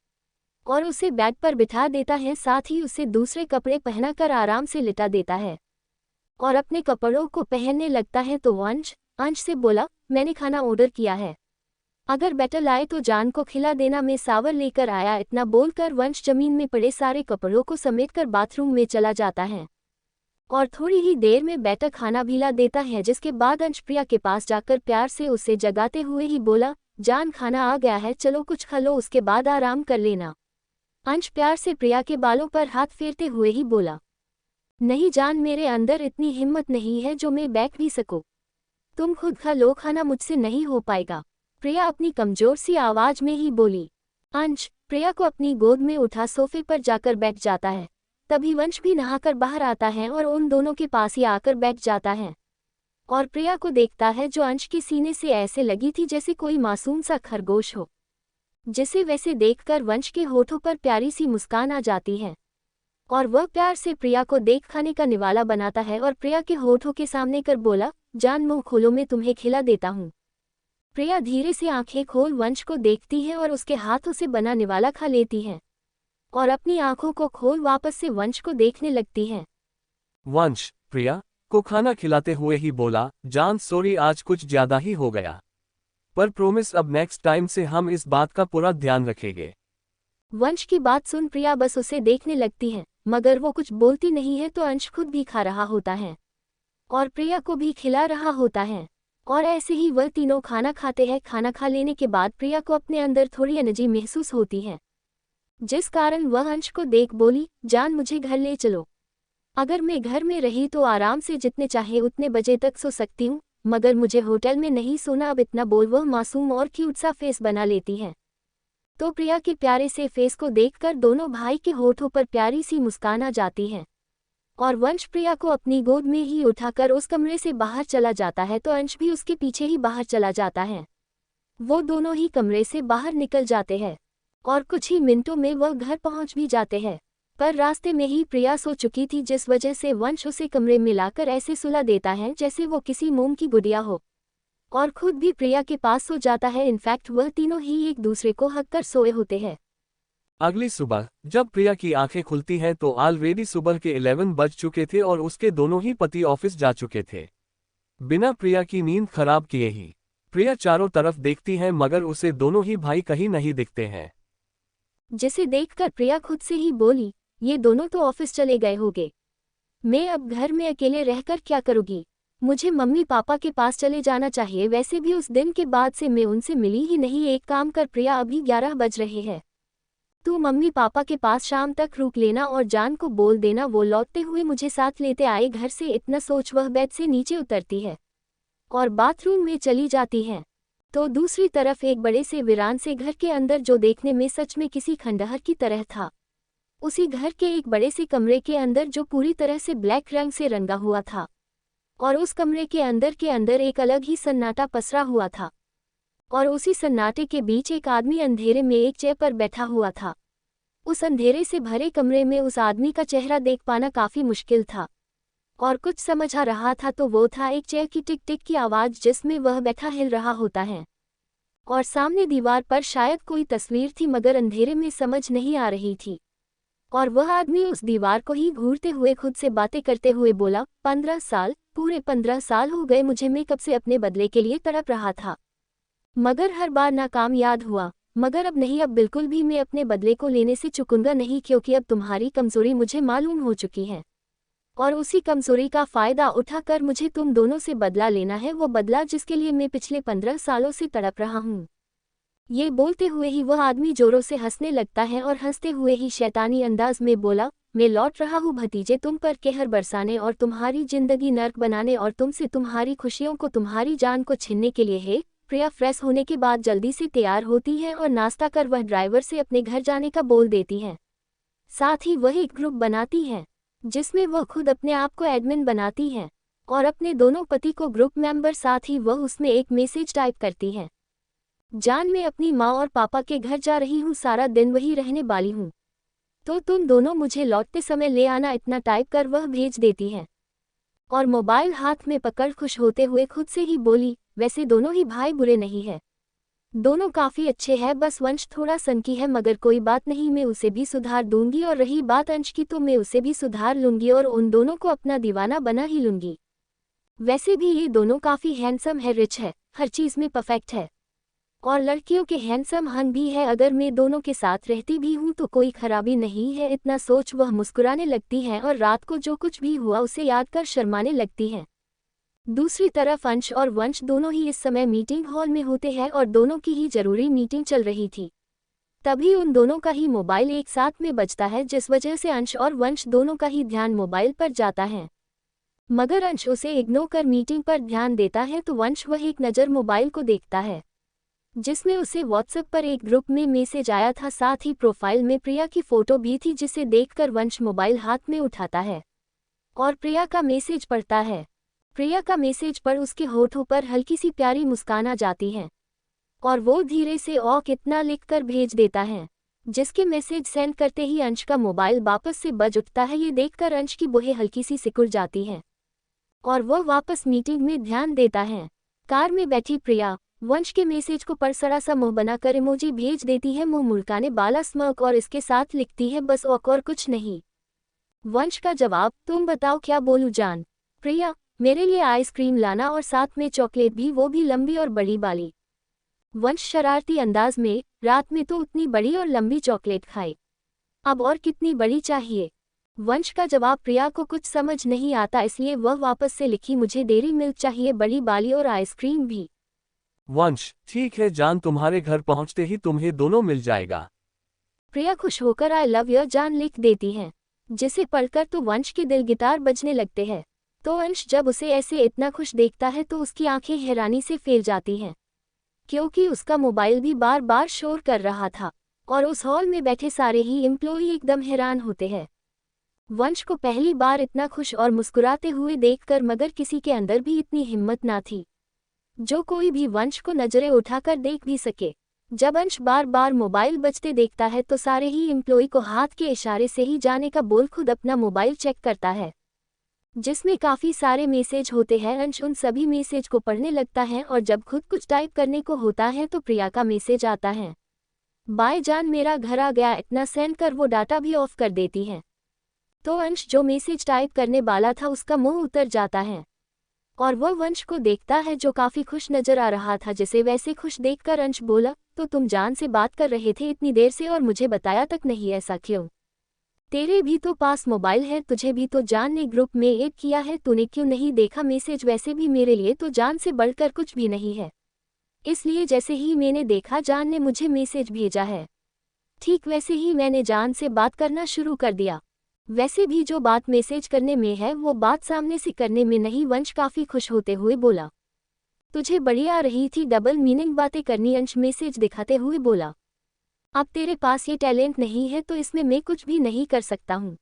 और उसे बेड पर बिठा देता है, साथ ही उसे दूसरे कपड़े पहनाकर आराम से लिटा देता है और अपने कपड़ों को पहनने लगता है। तो अंश से बोला, मैंने खाना ऑर्डर किया है, अगर बेटर आए तो जान को खिला देना, मैं सावर लेकर आया। इतना बोलकर वंश जमीन में पड़े सारे कपड़ों को समेटकर बाथरूम में चला जाता है और थोड़ी ही देर में बेटर खाना भी ला देता है। जिसके बाद अंश प्रिया के पास जाकर प्यार से उसे जगाते हुए ही बोला, जान खाना आ गया है, चलो कुछ खा लो, उसके बाद आराम कर लेना। अंश प्यार से प्रिया के बालों पर हाथ फेरते हुए ही बोला, नहीं जान, मेरे अंदर इतनी हिम्मत नहीं है जो मैं बैठ भी सकूं, तुम खुद खा लो, खाना मुझसे नहीं हो पाएगा। प्रिया अपनी कमजोर सी आवाज में ही बोली। अंश प्रिया को अपनी गोद में उठा सोफे पर जाकर बैठ जाता है। तभी वंश भी नहाकर बाहर आता है और उन दोनों के पास ही आकर बैठ जाता है और प्रिया को देखता है, जो अंश के सीने से ऐसे लगी थी जैसे कोई मासूम सा खरगोश हो, जिसे वैसे देखकर वंश के होठों पर प्यारी सी मुस्कान आ जाती है और वह प्यार से प्रिया को देख खाने का निवाला बनाता है और प्रिया के होठों के सामने कर बोला, जान मुंह खोलो, मैं तुम्हें खिला देता हूँ। प्रिया धीरे से आंखें खोल वंश को देखती है और उसके हाथों से बना निवाला खा लेती है और अपनी आंखों को खोल वापस से वंश को देखने लगती है।
वंश प्रिया को खाना खिलाते हुए ही बोला, जान सॉरी, आज कुछ ज्यादा ही हो गया, पर प्रोमिस अब नेक्स्ट टाइम से हम इस बात का पूरा ध्यान रखेंगे।
वंश की बात सुन प्रिया बस उसे देखने लगती है, मगर वो कुछ बोलती नहीं है। तो अंश खुद भी खा रहा होता है और प्रिया को भी खिला रहा होता है और ऐसे ही वह तीनों खाना खाते हैं। खाना खा लेने के बाद प्रिया को अपने अंदर थोड़ी एनर्जी महसूस होती है, जिस कारण वह अंश को देख बोली, जान मुझे घर ले चलो, अगर मैं घर में रही तो आराम से जितने चाहे उतने बजे तक सो सकती हूँ, मगर मुझे होटल में नहीं सोना। अब इतना बोल वह मासूम और क्यूट सा फेस बना लेती है। तो प्रिया के प्यारे से फेस को देखकर दोनों भाई के होठों पर प्यारी सी मुस्कान आ जाती है और वंश प्रिया को अपनी गोद में ही उठाकर उस कमरे से बाहर चला जाता है। तो अंश भी उसके पीछे ही बाहर चला जाता है। वो दोनों ही कमरे से बाहर निकल जाते हैं और कुछ ही मिनटों में वह घर पहुंच भी जाते हैं, पर रास्ते में ही प्रिया सो चुकी थी, जिस वजह से वंश उसे कमरे में लाकर ऐसे सुला देता है जैसे वो किसी मोम की गुड़िया हो और खुद भी प्रिया के पास सो जाता है। इनफैक्ट वह तीनों ही एक दूसरे को हक कर सोए होते हैं।
अगली सुबह जब प्रिया की आंखें खुलती हैं तो ऑलरेडी सुबह के 11 बज चुके थे और उसके दोनों ही पति ऑफिस जा चुके थे। बिना प्रिया की नींद खराब किए ही प्रिया चारों तरफ देखती है, मगर उसे दोनों ही भाई कहीं नहीं दिखते हैं।
जिसे देखकर प्रिया खुद से ही बोली, ये दोनों तो ऑफिस चले गए होंगे, मैं अब घर में अकेले रहकर क्या करूँगी, मुझे मम्मी पापा के पास चले जाना चाहिए। वैसे भी उस दिन के बाद से मैं उनसे मिली ही नहीं। एक काम कर प्रिया, अभी 11 बज रहे हैं, तू मम्मी पापा के पास शाम तक रुक लेना और जान को बोल देना वो लौटते हुए मुझे साथ लेते आए घर से। इतना सोच वह बेड से नीचे उतरती है और बाथरूम में चली जाती है। तो दूसरी तरफ एक बड़े से वीरान से घर के अंदर, जो देखने में सच में किसी खंडहर की तरह था, उसी घर के एक बड़े से कमरे के अंदर जो पूरी तरह से ब्लैक रंग से रंगा हुआ था और उस कमरे के अंदर एक अलग ही सन्नाटा पसरा हुआ था और उसी सन्नाटे के बीच एक आदमी अंधेरे में एक चेयर पर बैठा हुआ था। उस अंधेरे से भरे कमरे में उस आदमी का चेहरा देख पाना काफी मुश्किल था और कुछ समझ आ रहा था तो वो था एक चेयर की टिक टिक की आवाज जिसमें वह बैठा हिल रहा होता है और सामने दीवार पर शायद कोई तस्वीर थी, मगर अंधेरे में समझ नहीं आ रही थी और वह आदमी उस दीवार को ही घूरते हुए खुद से बातें करते हुए बोला, 15 साल, पूरे 15 साल हो गए मुझे, मैं कब से अपने बदले के लिए तड़प रहा था, मगर हर बार नाकामयाब हुआ। मगर अब नहीं, अब बिल्कुल भी मैं अपने बदले को लेने से चूकूंगा नहीं, क्योंकि अब तुम्हारी कमजोरी मुझे मालूम हो चुकी है और उसी कमजोरी का फायदा उठाकर मुझे तुम दोनों से बदला लेना है, वो बदला जिसके लिए मैं पिछले 15 सालों से तड़प रहा हूँ। ये बोलते हुए ही वह आदमी जोरों से हंसने लगता है और हंसते हुए ही शैतानी अंदाज में बोला, मैं लौट रहा हूँ भतीजे तुम पर कहर बरसाने और तुम्हारी जिंदगी नर्क बनाने और तुमसे तुम्हारी खुशियों को, तुम्हारी जान को छीनने के लिए है। प्रिया फ्रेश होने के बाद जल्दी से तैयार होती है और नाश्ता कर वह ड्राइवर से अपने घर जाने का बोल देती है। साथ ही वह एक ग्रुप बनाती है जिसमें वह खुद अपने आप को एडमिन बनाती है और अपने दोनों पति को ग्रुप मेंबर, साथ ही वह उसमें एक मैसेज टाइप करती है, जान मैं अपनी माँ और पापा के घर जा रही हूँ, सारा दिन वही रहने वाली हूँ, तो तुम दोनों मुझे लौटते समय ले आना, इतना टाइप कर वह भेज देती है और मोबाइल हाथ में पकड़ खुश होते हुए खुद से ही बोली, वैसे दोनों ही भाई बुरे नहीं है, दोनों काफी अच्छे हैं, बस वंश थोड़ा सनकी है, मगर कोई बात नहीं, मैं उसे भी सुधार दूंगी और रही बात अंश की तो मैं उसे भी सुधार लूंगी और उन दोनों को अपना दीवाना बना ही लूंगी। वैसे भी ये दोनों काफी हैंडसम है, रिच है, हर चीज में परफेक्ट है और लड़कियों के हैंडसम हन भी है, अगर मैं दोनों के साथ रहती भी हूँ तो कोई खराबी नहीं है। इतना सोच वह मुस्कुराने लगती है और रात को जो कुछ भी हुआ उसे याद कर शर्माने लगती है। दूसरी तरफ अंश और वंश दोनों ही इस समय मीटिंग हॉल में होते हैं और दोनों की ही जरूरी मीटिंग चल रही थी। तभी उन दोनों का ही मोबाइल एक साथ में बजता है, जिस वजह से अंश और वंश दोनों का ही ध्यान मोबाइल पर जाता है। मगर अंश उसे इग्नोर कर मीटिंग पर ध्यान देता है तो वंश वह एक नज़र मोबाइल को देखता है जिसमें उसे व्हाट्सएप पर एक ग्रुप में मैसेज आया था, साथ ही प्रोफाइल में प्रिया की फोटो भी थी, जिसे देखकर वंश मोबाइल हाथ में उठाता है और प्रिया का मैसेज पढ़ता है। प्रिया का मैसेज पर उसके होठों पर हल्की सी प्यारी मुस्कान आ जाती है और वो धीरे से ओक इतना लिखकर भेज देता है, जिसके मैसेज सेंड करते ही अंश का मोबाइल वापस से बज उठता है। ये देखकर अंश की बुहें हल्की सी सिकुड़ जाती है और वह वापस मीटिंग में ध्यान देता है। कार में बैठी प्रिया वंश के मैसेज को पर सड़ा सा मुंह बनाकर इमोजी भेज देती है, मुंह मुड़काने वाला स्मर्क, और इसके साथ लिखती है, बस ओक और कुछ नहीं। वंश का जवाब, तुम बताओ क्या बोलूं जान। प्रिया, मेरे लिए आइसक्रीम लाना और साथ में चॉकलेट भी, वो भी लंबी और बड़ी वाली। वंश शरारती अंदाज में, रात में तो उतनी बड़ी और लंबी चॉकलेट खाई, अब और कितनी बड़ी चाहिए। वंश का जवाब, प्रिया को कुछ समझ नहीं आता इसलिए वह वापस से लिखी, मुझे डेयरी मिल्क चाहिए, बड़ी वाली और आइसक्रीम भी।
वंश, ठीक है जान, तुम्हारे घर पहुंचते ही तुम्हें दोनों मिल जाएगा।
प्रिया खुश होकर आई लव यू जान लिख देती है, जिसे पढ़कर तो वंश के दिल गिटार बजने लगते हैं। तो अंश जब उसे ऐसे इतना खुश देखता है तो उसकी आंखें हैरानी से फैल जाती हैं, क्योंकि उसका मोबाइल भी बार बार शोर कर रहा था और उस हॉल में बैठे सारे ही एम्प्लॉई एकदम हैरान होते हैं वंश को पहली बार इतना खुश और मुस्कुराते हुए देखकर, मगर किसी के अंदर भी इतनी हिम्मत ना थी जो कोई भी वंश को नजरें उठाकर देख भी सके। जब अंश बार बार मोबाइल बजते देखता है तो सारे ही एम्प्लॉई को हाथ के इशारे से ही जाने का बोल खुद अपना मोबाइल चेक करता है, जिसमें काफ़ी सारे मैसेज होते हैं। अंश उन सभी मैसेज को पढ़ने लगता है और जब खुद कुछ टाइप करने को होता है तो प्रिया का मैसेज आता है, बाय जान मेरा घर आ गया, इतना सेंड कर वो डाटा भी ऑफ कर देती है। तो अंश जो मैसेज टाइप करने वाला था उसका मुंह उतर जाता है और वह वंश को देखता है जो काफ़ी खुश नजर आ रहा था, जिसे वैसे खुश देखकर अंश बोला, तो तुम जान से बात कर रहे थे इतनी देर से और मुझे बताया तक नहीं, ऐसा क्यों? तेरे भी तो पास मोबाइल है, तुझे भी तो जान ने ग्रुप में ऐड किया है, तूने क्यों नहीं देखा मैसेज? वैसे भी मेरे लिए तो जान से बढ़कर कुछ भी नहीं है, इसलिए जैसे ही मैंने देखा जान ने मुझे मैसेज भेजा है, ठीक वैसे ही मैंने जान से बात करना शुरू कर दिया। वैसे भी जो बात मैसेज करने में है वो बात सामने से करने में नहीं। वंश काफ़ी खुश होते हुए बोला, तुझे बढ़िया रही थी डबल मीनिंग बातें करनी। अंश मैसेज दिखाते हुए बोला, अब तेरे पास ये टैलेंट नहीं है तो इसमें मैं कुछ भी नहीं कर सकता हूँ।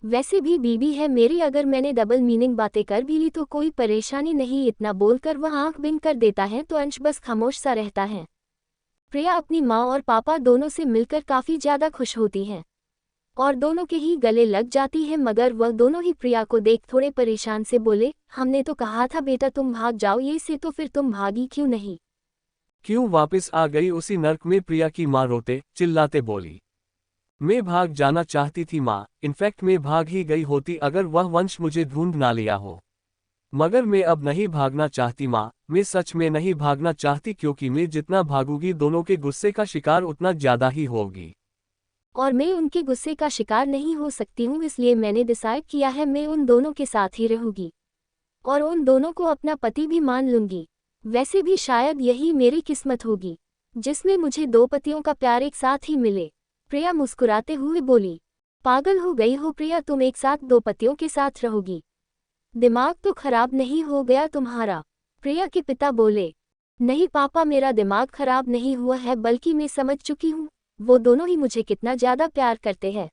वैसे भी बीबी है मेरी, अगर मैंने डबल मीनिंग बातें कर भी ली तो कोई परेशानी नहीं। इतना बोलकर वह आंख बिंग कर देता है तो अंश बस खामोश सा रहता है। प्रिया अपनी माँ और पापा दोनों से मिलकर काफ़ी ज़्यादा खुश होती हैं और दोनों के ही गले लग जाती है, मगर वह दोनों ही प्रिया को देख थोड़े परेशान से बोले, हमने तो कहा था बेटा तुम भाग जाओ ये से, तो फिर तुम भागी क्यों नहीं?
क्यों वापस आ गई उसी नर्क में? प्रिया की माँ रोते चिल्लाते बोली, मैं भाग जाना चाहती थी माँ, इनफैक्ट मैं भाग ही गई होती अगर वह वंश मुझे ढूंढ ना लिया हो। मगर मैं अब नहीं भागना चाहती माँ, मैं सच में नहीं भागना चाहती क्योंकि मैं जितना भागूंगी दोनों के गुस्से का शिकार उतना ज्यादा ही होगी।
और मैं उनके गुस्से का शिकार नहीं हो सकती हूँ, इसलिए मैंने डिसाइड किया है मैं उन दोनों के साथ ही रहूंगी और उन दोनों को अपना पति भी मान लूंगी। वैसे भी शायद यही मेरी किस्मत होगी जिसमें मुझे दो पतियों का प्यार एक साथ ही मिले। प्रिया मुस्कुराते हुए बोली, पागल हो गई हो प्रिया, तुम एक साथ दो पतियों के साथ रहोगी? दिमाग तो खराब नहीं हो गया तुम्हारा? प्रिया के पिता बोले, नहीं पापा, मेरा दिमाग खराब नहीं हुआ है, बल्कि मैं समझ चुकी हूँ वो दोनों ही मुझे कितना ज्यादा प्यार करते हैं।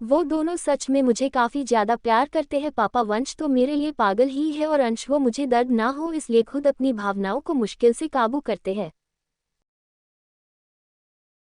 वो दोनों सच में मुझे काफी ज्यादा प्यार करते हैं पापा। वंश तो मेरे लिए पागल ही है और अंश वो मुझे दर्द ना हो इसलिए खुद अपनी भावनाओं को मुश्किल से काबू करते हैं।